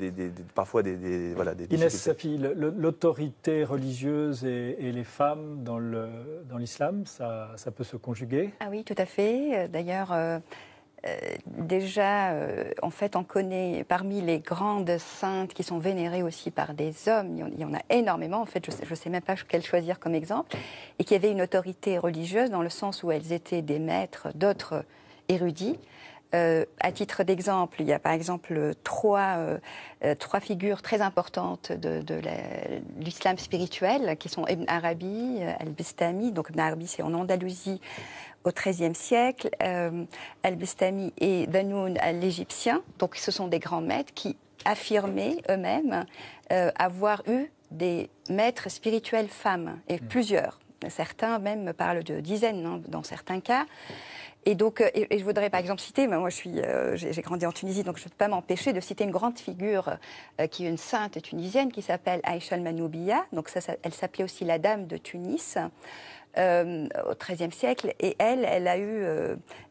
parfois des difficultés. Inès Safi, l'autorité religieuse et les femmes dans l'islam, ça peut se conjuguer? Ah oui, tout à fait. D'ailleurs... déjà, en fait, on connaît parmi les grandes saintes qui sont vénérées aussi par des hommes, il y en a énormément, en fait, je ne sais même pas quel choisir comme exemple, et qui avaient une autorité religieuse dans le sens où elles étaient des maîtres d'autres érudits. À titre d'exemple, il y a par exemple trois figures très importantes de l'islam spirituel qui sont Ibn Arabi, Al-Bistami, donc Ibn Arabi c'est en Andalousie au XIIIe siècle, Al-Bistami et Danoun l'Égyptien, donc ce sont des grands maîtres qui affirmaient eux-mêmes avoir eu des maîtres spirituels femmes, et plusieurs. Certains même parlent de dizaines dans certains cas. Et donc, et je voudrais par exemple citer, moi j'ai grandi en Tunisie, donc je ne peux pas m'empêcher de citer une grande figure qui est une sainte tunisienne qui s'appelle Aïcha al-Manoubiya. Donc elle s'appelait aussi la Dame de Tunis au XIIIe siècle. Et elle a eu,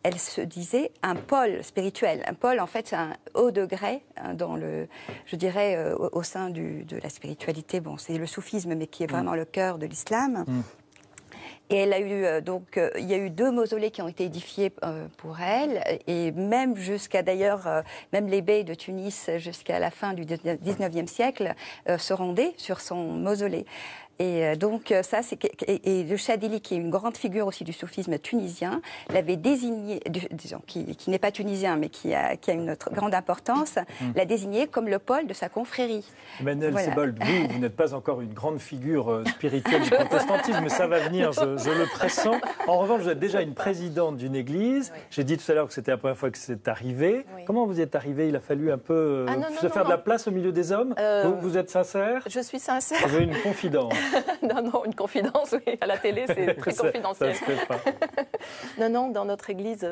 elle se disait un pôle spirituel. Un pôle, en fait, c'est un haut degré dans je dirais, au sein de la spiritualité. Bon, c'est le soufisme, mais qui est vraiment le cœur de l'islam. Et elle a eu, donc, il y a eu 2 mausolées qui ont été édifiés pour elle, et même jusqu'à d'ailleurs, même les bey de Tunis, jusqu'à la fin du 19e siècle, se rendaient sur son mausolée. Et donc ça, et le Chadili, qui est une grande figure aussi du soufisme tunisien, l'avait désigné, disons, qui n'est pas tunisien, mais qui a une grande importance, l'a désigné comme le pôle de sa confrérie. Emmanuel Sebold, vous n'êtes pas encore une grande figure spirituelle du protestantisme, mais ça va venir, je le pressens. En revanche, vous êtes déjà une présidente d'une église. Oui. J'ai dit tout à l'heure que c'était la première fois que c'est arrivé. Oui. Comment vous y êtes arrivé? Il a fallu un peu se faire de la place au milieu des hommes. Vous êtes sincère? Je suis sincère. Vous avez une confidence? Non, une confidence, oui, à la télé, c'est très confidentiel. Ça se fait pas. Non, dans notre église,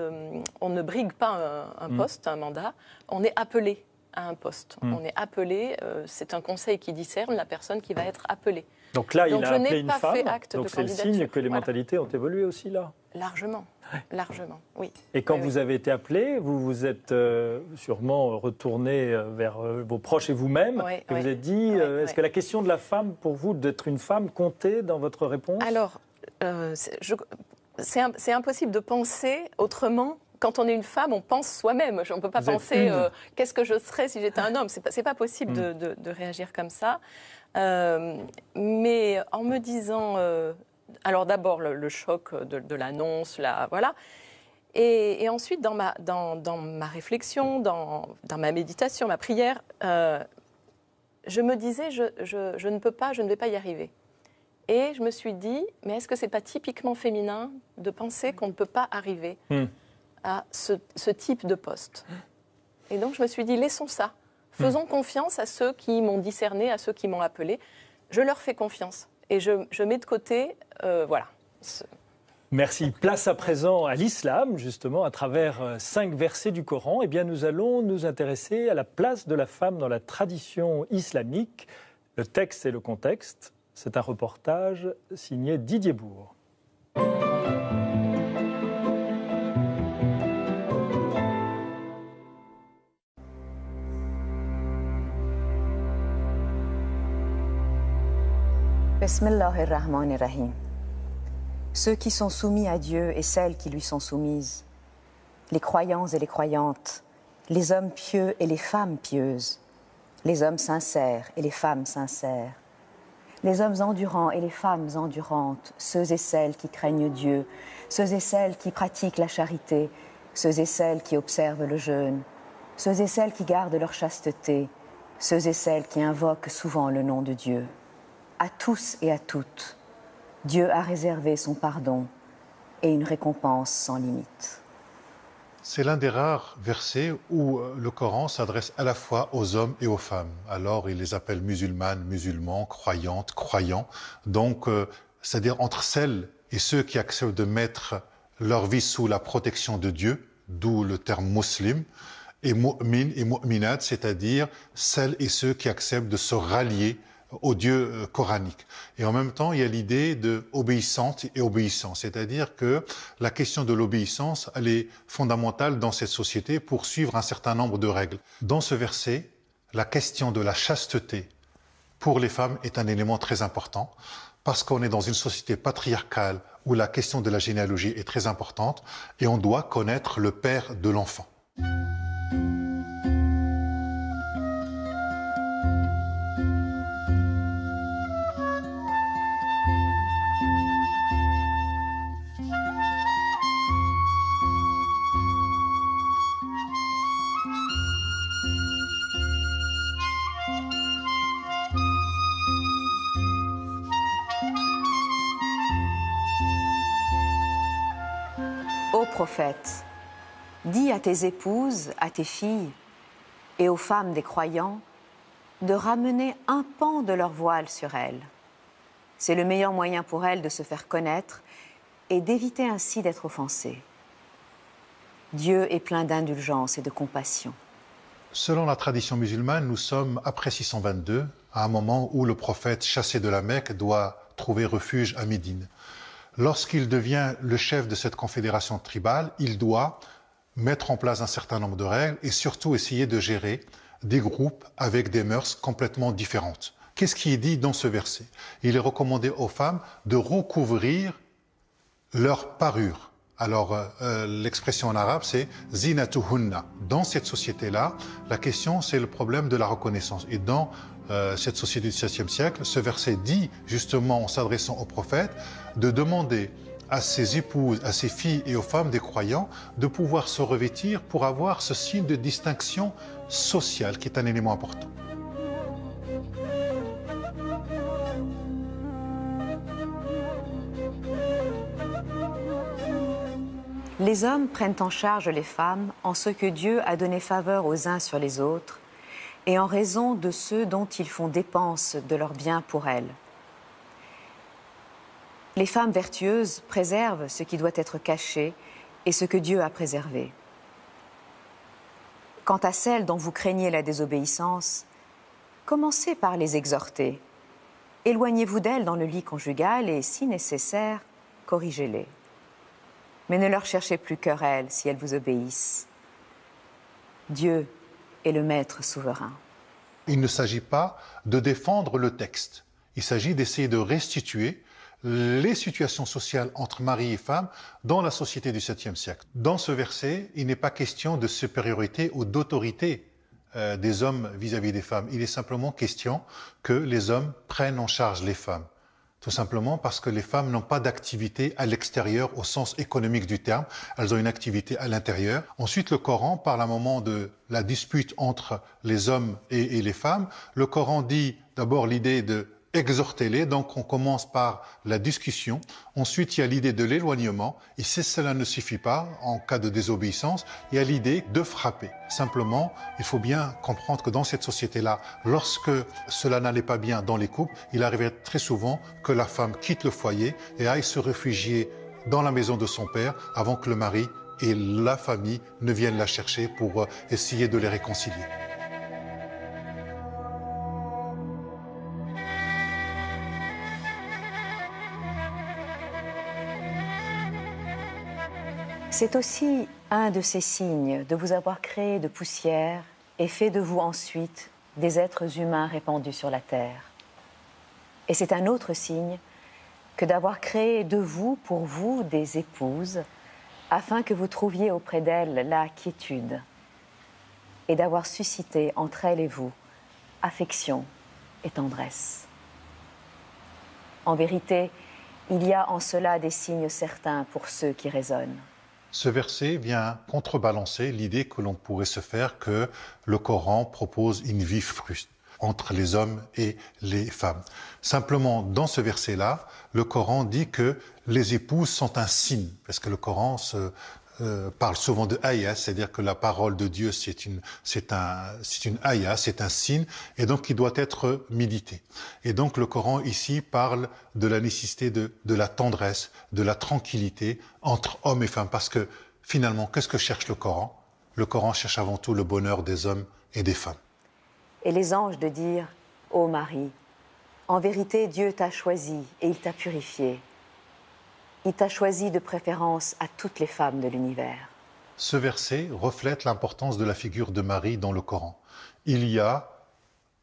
on ne brigue pas un poste, un mandat, on est appelé à un poste. On est appelé, c'est un conseil qui discerne la personne qui va être appelée. Donc là, il a appelé une femme, donc c'est le signe que les mentalités ont évolué aussi là. Largement, oui. Et quand vous avez été appelé, vous vous êtes sûrement retourné vers vos proches et vous-même, et vous êtes dit, est-ce que la question de la femme, pour vous, d'être une femme, comptait dans votre réponse? Alors, c'est impossible de penser autrement. Quand on est une femme, on pense soi-même. On ne peut pas penser qu'est-ce que je serais si j'étais un homme. C'est pas possible de réagir comme ça. Mais en me disant... alors d'abord, le choc de l'annonce, voilà. Et ensuite, dans ma réflexion, dans ma méditation, ma prière, je me disais, je ne peux pas, je ne vais pas y arriver. Et je me suis dit, mais est-ce que ce n'est pas typiquement féminin de penser qu'on ne peut pas arriver à ce type de poste? Et donc, je me suis dit, laissons ça. Faisons confiance à ceux qui m'ont discerné, à ceux qui m'ont appelé. Je leur fais confiance. Et je mets de côté, voilà. Merci. Place à présent à l'islam, justement, à travers 5 versets du Coran. Eh bien, nous allons nous intéresser à la place de la femme dans la tradition islamique. Le texte et le contexte, c'est un reportage signé Didier Bourg. Bismillahirrahmanirrahim. Ceux qui sont soumis à Dieu et celles qui lui sont soumises, les croyants et les croyantes, les hommes pieux et les femmes pieuses, les hommes sincères et les femmes sincères, les hommes endurants et les femmes endurantes, ceux et celles qui craignent Dieu, ceux et celles qui pratiquent la charité, ceux et celles qui observent le jeûne, ceux et celles qui gardent leur chasteté, ceux et celles qui invoquent souvent le nom de Dieu. À tous et à toutes, Dieu a réservé son pardon et une récompense sans limite. C'est l'un des rares versets où le Coran s'adresse à la fois aux hommes et aux femmes. Alors il les appelle musulmanes, musulmans, croyantes, croyants. Donc, c'est-à-dire entre celles et ceux qui acceptent de mettre leur vie sous la protection de Dieu, d'où le terme musulman, et mu'min et mu'minat, c'est-à-dire celles et ceux qui acceptent de se rallier au Dieu coranique. Et en même temps, il y a l'idée de obéissante et obéissant, c'est-à-dire que la question de l'obéissance, elle est fondamentale dans cette société pour suivre un certain nombre de règles. Dans ce verset, la question de la chasteté pour les femmes est un élément très important, parce qu'on est dans une société patriarcale où la question de la généalogie est très importante et on doit connaître le père de l'enfant. Ô prophète, dis à tes épouses, à tes filles et aux femmes des croyants de ramener un pan de leur voile sur elles. C'est le meilleur moyen pour elles de se faire connaître et d'éviter ainsi d'être offensées. Dieu est plein d'indulgence et de compassion. Selon la tradition musulmane, nous sommes après 622, à un moment où le prophète chassé de la Mecque doit trouver refuge à Médine. Lorsqu'il devient le chef de cette confédération tribale, il doit mettre en place un certain nombre de règles et surtout essayer de gérer des groupes avec des mœurs complètement différentes. Qu'est-ce qui est dit dans ce verset? Il est recommandé aux femmes de recouvrir leur parure. Alors, l'expression en arabe, c'est « zinatuhunna ». Dans cette société-là, la question, c'est le problème de la reconnaissance. Et dans cette société du XVIIe siècle, ce verset dit, justement, en s'adressant au prophète, de demander à ses épouses, à ses filles et aux femmes des croyants de pouvoir se revêtir pour avoir ce signe de distinction sociale qui est un élément important. Les hommes prennent en charge les femmes en ce que Dieu a donné faveur aux uns sur les autres et en raison de ceux dont ils font dépense de leurs biens pour elles. Les femmes vertueuses préservent ce qui doit être caché et ce que Dieu a préservé. Quant à celles dont vous craignez la désobéissance, commencez par les exhorter. Éloignez-vous d'elles dans le lit conjugal et, si nécessaire, corrigez-les. Mais ne leur cherchez plus querelle si elles vous obéissent. Dieu est le maître souverain. Il ne s'agit pas de défendre le texte. Il s'agit d'essayer de restituer les situations sociales entre mari et femme dans la société du VIIe siècle. Dans ce verset, il n'est pas question de supériorité ou d'autorité des hommes vis-à-vis des femmes. Il est simplement question que les hommes prennent en charge les femmes. Tout simplement parce que les femmes n'ont pas d'activité à l'extérieur au sens économique du terme. Elles ont une activité à l'intérieur. Ensuite, le Coran parle à un moment de la dispute entre les hommes et les femmes. Le Coran dit d'abord l'idée de exhortez-les, donc on commence par la discussion. Ensuite, il y a l'idée de l'éloignement. Et si cela ne suffit pas, en cas de désobéissance, il y a l'idée de frapper. Simplement, il faut bien comprendre que dans cette société-là, lorsque cela n'allait pas bien dans les couples, il arrivait très souvent que la femme quitte le foyer et aille se réfugier dans la maison de son père avant que le mari et la famille ne viennent la chercher pour essayer de les réconcilier. C'est aussi un de ces signes de vous avoir créé de poussière et fait de vous ensuite des êtres humains répandus sur la terre. Et c'est un autre signe que d'avoir créé de vous, pour vous, des épouses, afin que vous trouviez auprès d'elles la quiétude, et d'avoir suscité entre elles et vous affection et tendresse. En vérité, il y a en cela des signes certains pour ceux qui raisonnent. Ce verset vient contrebalancer l'idée que l'on pourrait se faire que le Coran propose une vie fruste entre les hommes et les femmes. Simplement, dans ce verset-là, le Coran dit que les épouses sont un signe, parce que le Coran parle souvent de ayah, c'est-à-dire que la parole de Dieu, c'est une ayah, c'est un signe, et donc il doit être médité. Et donc le Coran ici parle de la nécessité de la tendresse, de la tranquillité entre hommes et femmes, parce que finalement, qu'est-ce que cherche le Coran? Le Coran cherche avant tout le bonheur des hommes et des femmes. Et les anges de dire, ô Marie, en vérité Dieu t'a choisi et il t'a purifié. Il t'a choisi de préférence à toutes les femmes de l'univers. Ce verset reflète l'importance de la figure de Marie dans le Coran. Il y a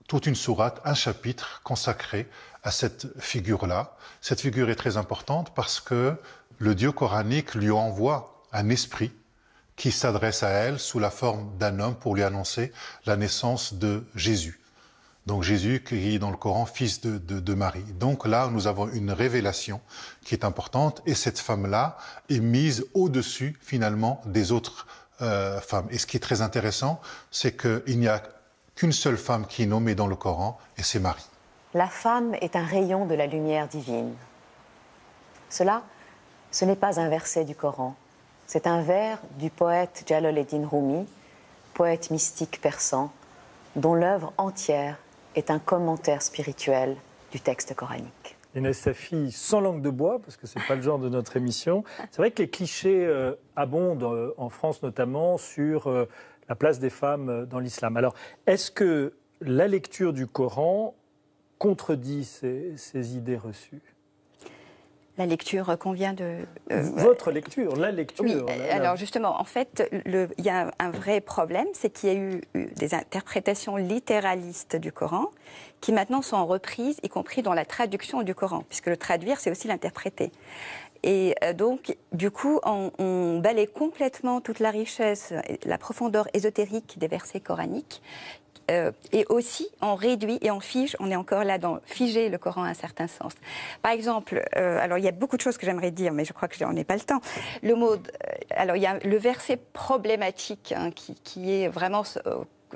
toute une sourate, un chapitre consacré à cette figure-là. Cette figure est très importante parce que le Dieu coranique lui envoie un esprit qui s'adresse à elle sous la forme d'un homme pour lui annoncer la naissance de Jésus. Donc Jésus qui est dans le Coran fils de Marie. Donc là, nous avons une révélation qui est importante et cette femme-là est mise au-dessus finalement des autres femmes. Et ce qui est très intéressant, c'est qu'il n'y a qu'une seule femme qui est nommée dans le Coran et c'est Marie. La femme est un rayon de la lumière divine. Cela, ce n'est pas un verset du Coran. C'est un vers du poète Jalal-ed-Din Rumi, poète mystique persan, dont l'œuvre entière est un commentaire spirituel du texte coranique. Inès Safi, sans langue de bois, parce que ce n'est pas le genre de notre émission. C'est vrai que les clichés abondent, en France notamment, sur la place des femmes dans l'islam. Alors, est-ce que la lecture du Coran contredit ces idées reçues ? La lecture qu'on vient de... Votre lecture, la lecture. Oui, alors justement, en fait, il y a un vrai problème, c'est qu'il y a eu des interprétations littéralistes du Coran qui maintenant sont reprises, y compris dans la traduction du Coran, puisque le traduire, c'est aussi l'interpréter. Et donc, du coup, on balaie complètement toute la richesse, la profondeur ésotérique des versets coraniques. Et aussi, on réduit et on fige, on est encore là dans figer le Coran à un certain sens. Par exemple, alors il y a beaucoup de choses que j'aimerais dire, mais je crois que j'en ai pas le temps. Le mot, alors il y a le verset problématique hein, qui est vraiment...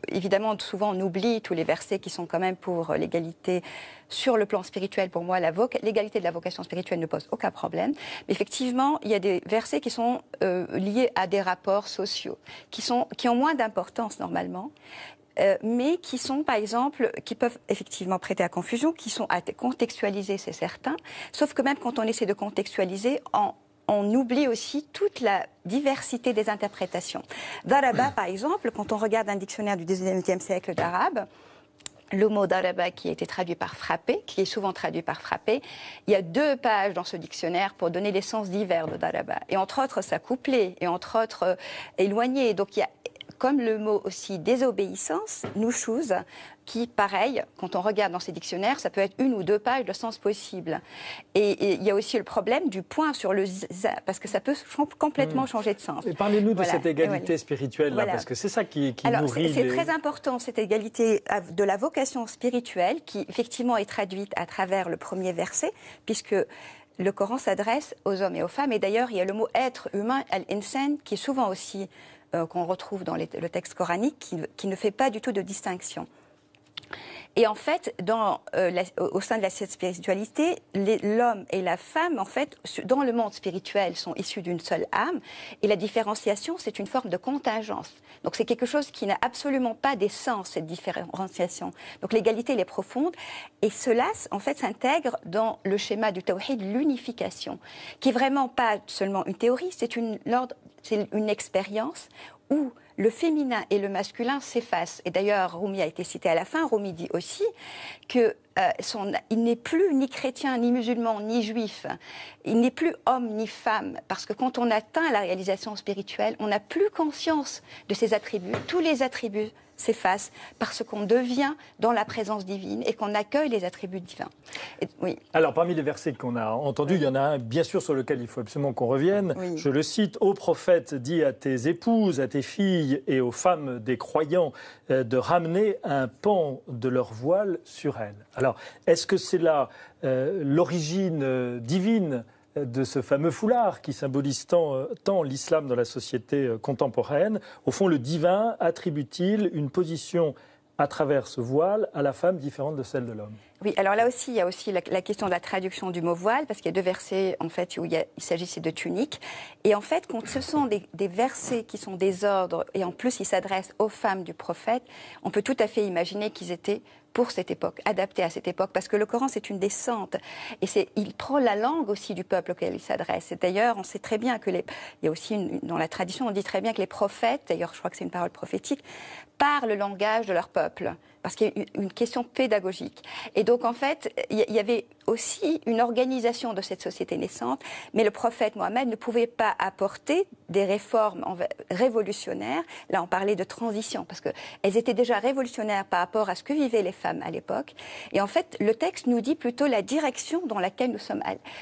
évidemment, souvent on oublie tous les versets qui sont quand même pour l'égalité sur le plan spirituel. Pour moi, l'égalité de la vocation spirituelle ne pose aucun problème. Mais effectivement, il y a des versets qui sont liés à des rapports sociaux, qui ont moins d'importance normalement. Mais qui sont, par exemple, qui peuvent effectivement prêter à confusion, qui sont à contextualiser, c'est certain. Sauf que même quand on essaie de contextualiser, on oublie aussi toute la diversité des interprétations. Daraba, par exemple, quand on regarde un dictionnaire du XIXe siècle d'arabe, le mot daraba qui a été traduit par frapper, qui est souvent traduit par frapper, il y a 2 pages dans ce dictionnaire pour donner les sens divers de daraba. Et entre autres, ça couplé, et entre autres, éloigné. Donc il y a comme le mot aussi désobéissance, nushuz, qui, pareil, quand on regarde dans ces dictionnaires, ça peut être 1 ou 2 pages de sens possible. Et il y a aussi le problème du point sur le za, parce que ça peut complètement changer de sens. Et parlez-nous de cette égalité spirituelle, là, parce que c'est ça qui nourrit... C'est très important, cette égalité de la vocation spirituelle, qui effectivement est traduite à travers le premier verset, puisque le Coran s'adresse aux hommes et aux femmes. Et d'ailleurs, il y a le mot être humain, al-insan, qui est souvent aussi... qu'on retrouve dans le texte coranique, qui ne fait pas du tout de distinction. Et en fait, au sein de la spiritualité, l'homme et la femme, en fait, dans le monde spirituel, sont issus d'une seule âme. Et la différenciation, c'est une forme de contingence. Donc c'est quelque chose qui n'a absolument pas d'essence, cette différenciation. Donc l'égalité, elle est profonde. Et cela, en fait, s'intègre dans le schéma du tawhid, l'unification, qui est vraiment pas seulement une théorie, c'est une expérience où le féminin et le masculin s'effacent. Et d'ailleurs, Rumi a été cité à la fin. Rumi dit aussi qu'il n'est plus ni chrétien, ni musulman, ni juif. Il n'est plus homme ni femme. Parce que quand on atteint la réalisation spirituelle, on n'a plus conscience de ses attributs. Tous les attributs s'effacent parce qu'on devient dans la présence divine et qu'on accueille les attributs divins. Oui. Alors, parmi les versets qu'on a entendus, il y en a un, bien sûr, sur lequel il faut absolument qu'on revienne. Oui. Je le cite, « Ô prophète, dis à tes épouses, à tes filles et aux femmes des croyants de ramener un pan de leur voile sur elles. » Alors, est-ce que c'est là l'origine divine de ce fameux foulard qui symbolise tant l'islam dans la société contemporaine. Au fond, le divin attribue-t-il une position à travers ce voile à la femme différente de celle de l'homme? Oui, alors là aussi, il y a aussi la question de la traduction du mot voile, parce qu'il y a 2 versets en fait, où il s'agissait de tunique. Et en fait, quand ce sont des versets qui sont des ordres, et en plus ils s'adressent aux femmes du prophète, on peut tout à fait imaginer qu'ils étaient pour cette époque, adaptés à cette époque, parce que le Coran, c'est une descente. Et il prend la langue aussi du peuple auquel il s'adresse. Et d'ailleurs, on sait très bien que il y a aussi, dans la tradition, on dit très bien que les prophètes, d'ailleurs, je crois que c'est une parole prophétique, parlent le langage de leur peuple, parce qu'il y a une question pédagogique. Et donc, en fait, il y avait aussi une organisation de cette société naissante, mais le prophète Mohammed ne pouvait pas apporter des réformes révolutionnaires. Là, on parlait de transition, parce qu'elles étaient déjà révolutionnaires par rapport à ce que vivaient les femmes à l'époque. Et en fait, le texte nous dit plutôt la direction dans laquelle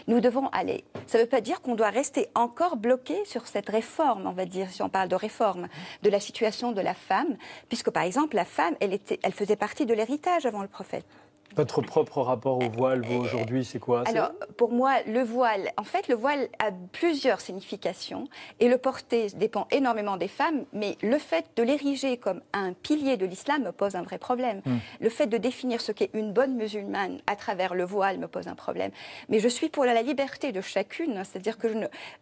nous devons aller. Ça ne veut pas dire qu'on doit rester encore bloqué sur cette réforme, on va dire, si on parle de réforme, de la situation de la femme, puisque, par exemple, la femme, elle faisait partie de l'héritage avant le prophète. Votre propre rapport au voile, vous, aujourd'hui, c'est quoi? Alors, pour moi, le voile a plusieurs significations et le porter dépend énormément des femmes, mais le fait de l'ériger comme un pilier de l'islam me pose un vrai problème. Le fait de définir ce qu'est une bonne musulmane à travers le voile me pose un problème. Mais je suis pour la liberté de chacune, c'est-à-dire que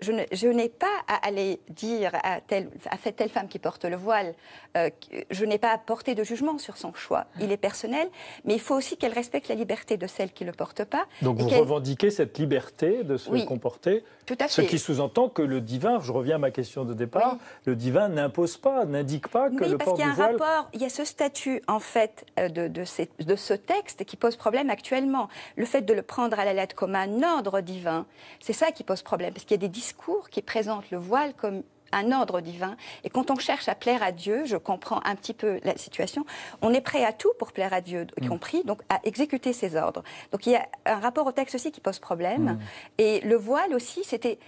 je n'ai pas à aller dire à telle femme qui porte le voile, je n'ai pas à porter de jugement sur son choix. Il est personnel, mais il faut aussi qu'elle respecte la liberté de celle qui ne le porte pas. Donc vous revendiquez cette liberté de se comporter, tout à fait. Ce qui sous-entend que le divin, je reviens à ma question de départ, le divin n'impose pas, n'indique pas que le port du voile... Il y a ce statut, en fait, de ce texte qui pose problème actuellement. Le fait de le prendre à la lettre comme un ordre divin, c'est ça qui pose problème, parce qu'il y a des discours qui présentent le voile comme un ordre divin. Et quand on cherche à plaire à Dieu, je comprends un petit peu la situation, on est prêt à tout pour plaire à Dieu, y compris donc à exécuter ses ordres. Donc il y a un rapport au texte aussi qui pose problème. Et le voile aussi, c'était...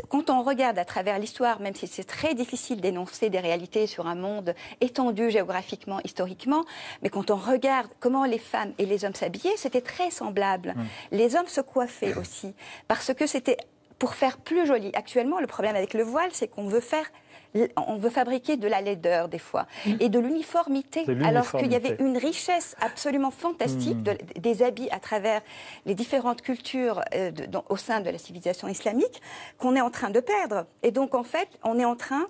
Quand on regarde à travers l'histoire, même si c'est très difficile d'énoncer des réalités sur un monde étendu géographiquement, historiquement, mais quand on regarde comment les femmes et les hommes s'habillaient, c'était très semblable. Les hommes se coiffaient aussi, parce que c'était pour faire plus joli. Actuellement, le problème avec le voile, c'est qu'on veut fabriquer de la laideur des fois et de l'uniformité, alors qu'il y avait une richesse absolument fantastique des habits à travers les différentes cultures au sein de la civilisation islamique qu'on est en train de perdre. Et donc, en fait, on est en train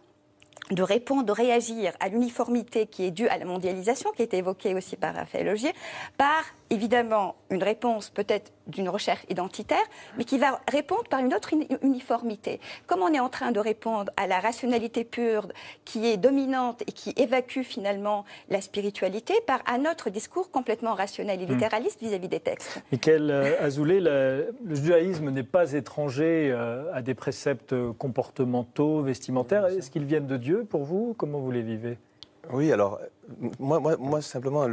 de répondre, de réagir à l'uniformité qui est due à la mondialisation, qui a été évoquée aussi par Raphaël Augier, par évidemment une réponse peut-être d'une recherche identitaire, mais qui va répondre par une autre uniformité. Comme on est en train de répondre à la rationalité pure qui est dominante et qui évacue finalement la spiritualité par un autre discours complètement rationnel et littéraliste vis-à-vis des textes. Mickaël Azoulay, le judaïsme n'est pas étranger à des préceptes comportementaux, vestimentaires. Est-ce qu'ils viennent de Dieu pour vous? Comment vous les vivez? Oui, alors, moi simplement,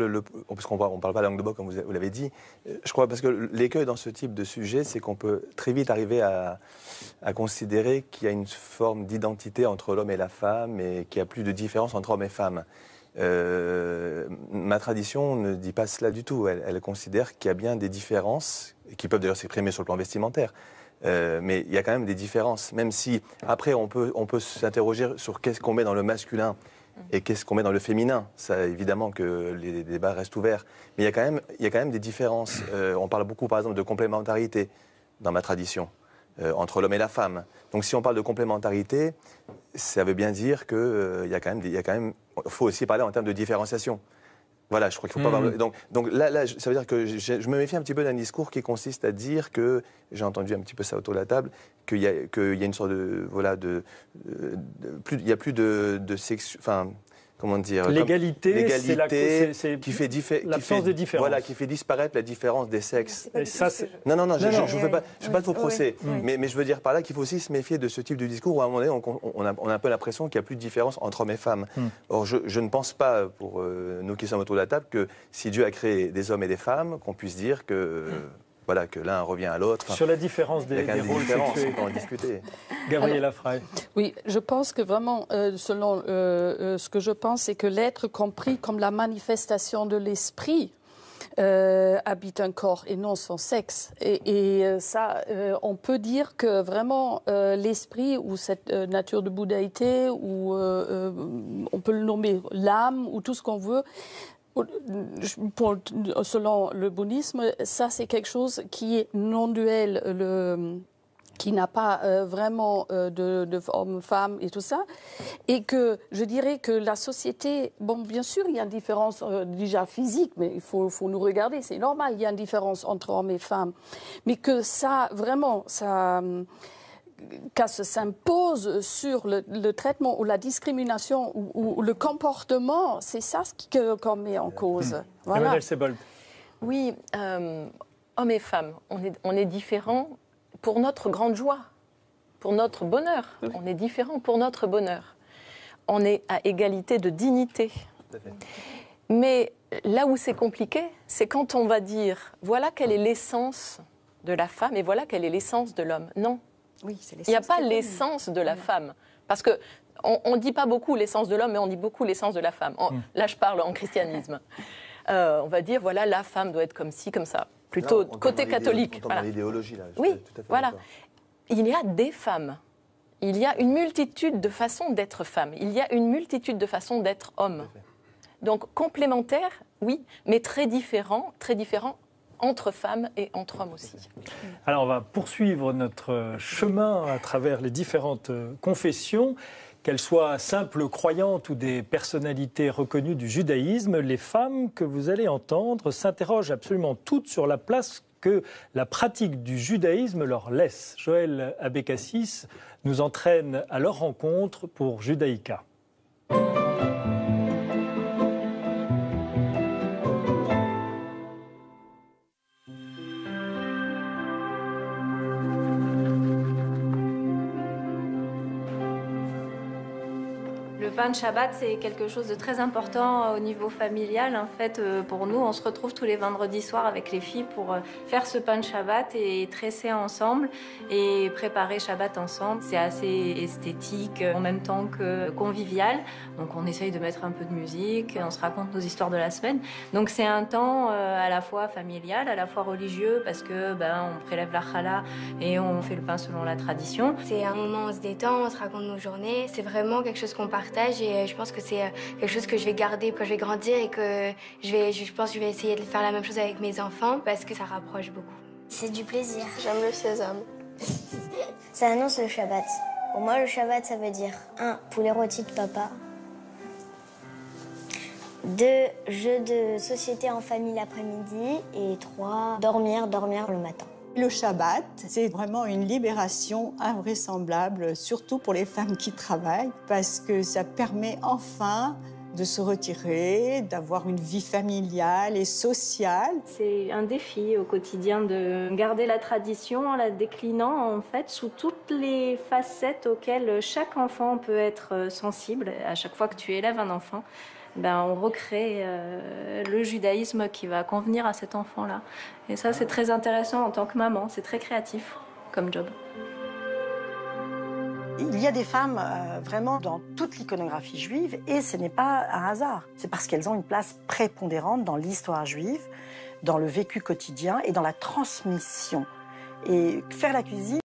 puisqu'on ne parle pas la langue de bois, comme vous l'avez dit, je crois, parce que l'écueil dans ce type de sujet, c'est qu'on peut très vite arriver à considérer qu'il y a une forme d'identité entre l'homme et la femme et qu'il n'y a plus de différence entre hommes et femmes. Ma tradition ne dit pas cela du tout. Elle considère qu'il y a bien des différences, qui peuvent d'ailleurs s'exprimer sur le plan vestimentaire. Mais il y a quand même des différences, même si après on peut s'interroger sur qu'est-ce qu'on met dans le masculin et qu'est-ce qu'on met dans le féminin. Ça, évidemment que les débats restent ouverts, mais il y a quand même des différences. On parle beaucoup, par exemple, de complémentarité dans ma tradition entre l'homme et la femme. Donc, si on parle de complémentarité, ça veut bien dire qu'il faut aussi parler en termes de différenciation. Voilà, je crois qu'il ne faut pas avoir... Donc là, ça veut dire que je me méfie un petit peu d'un discours qui consiste à dire que, j'ai entendu un petit peu ça autour de la table, qu'il y a une sorte de... Voilà, il n'y a plus de sexe... Enfin, comment dire... L'égalité, c'est qui fait l'absence de différence. Voilà, qui fait disparaître la différence des sexes. Et ça, non, je ne veux pas de faux procès. Mais je veux dire par là qu'il faut aussi se méfier de ce type de discours où à un moment donné, on a un peu l'impression qu'il n'y a plus de différence entre hommes et femmes. Or, je ne pense pas, pour nous qui sommes autour de la table, que si Dieu a créé des hommes et des femmes, qu'on puisse dire que... Voilà, que l'un revient à l'autre. Sur la différence des rôles sexuels. On peut en discuter. Gabriela Frey. Oui, je pense que vraiment, selon ce que je pense, c'est que l'être compris comme la manifestation de l'esprit habite un corps et non son sexe. Et ça, on peut dire que vraiment l'esprit ou cette nature de bouddhaïté, ou on peut le nommer l'âme ou tout ce qu'on veut, selon le bouddhisme, ça c'est quelque chose qui est non-duel, qui n'a pas vraiment de homme-femme et tout ça. Et que je dirais que la société, bon, bien sûr, il y a une différence déjà physique, mais il faut nous regarder, c'est normal, il y a une différence entre hommes et femmes. Mais que ça, vraiment, ça s'impose sur le traitement ou la discrimination ou le comportement, c'est ça ce qu'on met en cause. Voilà. Emmanuelle Seboldt. Oui, hommes et femmes, on est différents pour notre grande joie, pour notre bonheur. On est différents pour notre bonheur. On est à égalité de dignité. Mais là où c'est compliqué, c'est quand on va dire voilà quelle est l'essence de la femme et voilà quelle est l'essence de l'homme. Non. Oui, c'est l'essence. Il n'y a pas l'essence de la femme. Parce que on ne dit pas beaucoup l'essence de l'homme, mais on dit beaucoup l'essence de la femme. Là, je parle en christianisme. On va dire voilà, la femme doit être comme ci, comme ça. Plutôt côté catholique. Voilà. L'idéologie, là. Oui, voilà. Il y a des femmes. Il y a une multitude de façons d'être femme. Il y a une multitude de façons d'être homme. Donc complémentaires, oui, mais très différents entre femmes et entre hommes aussi. Alors on va poursuivre notre chemin à travers les différentes confessions. Qu'elles soient simples croyantes ou des personnalités reconnues du judaïsme, les femmes que vous allez entendre s'interrogent absolument toutes sur la place que la pratique du judaïsme leur laisse. Joël Abécassis nous entraîne à leur rencontre pour Judaïka. Le pain de Shabbat, c'est quelque chose de très important au niveau familial. En fait, pour nous, on se retrouve tous les vendredis soirs avec les filles pour faire ce pain de Shabbat et tresser ensemble et préparer Shabbat ensemble. C'est assez esthétique en même temps que convivial. Donc on essaye de mettre un peu de musique, on se raconte nos histoires de la semaine. Donc c'est un temps à la fois familial, à la fois religieux parce que on prélève la challah et on fait le pain selon la tradition. C'est un moment où on se détend, on se raconte nos journées. C'est vraiment quelque chose qu'on partage et je pense que c'est quelque chose que je vais garder quand je vais grandir et que je pense que je vais essayer de faire la même chose avec mes enfants parce que ça rapproche beaucoup. C'est du plaisir. J'aime le sésame. Ça annonce le Shabbat. Pour moi, le Shabbat, ça veut dire 1. Poulet rôti de papa. 2. Jeux de société en famille l'après-midi. Et 3. Dormir le matin. Le Shabbat, c'est vraiment une libération invraisemblable, surtout pour les femmes qui travaillent, parce que ça permet enfin de se retirer, d'avoir une vie familiale et sociale. C'est un défi au quotidien de garder la tradition en la déclinant en fait sous toutes les facettes auxquelles chaque enfant peut être sensible. À chaque fois que tu élèves un enfant, on recrée le judaïsme qui va convenir à cet enfant-là. Et ça, c'est très intéressant en tant que maman, c'est très créatif comme job. Il y a des femmes vraiment dans toute l'iconographie juive et ce n'est pas un hasard. C'est parce qu'elles ont une place prépondérante dans l'histoire juive, dans le vécu quotidien et dans la transmission. Et faire la cuisine,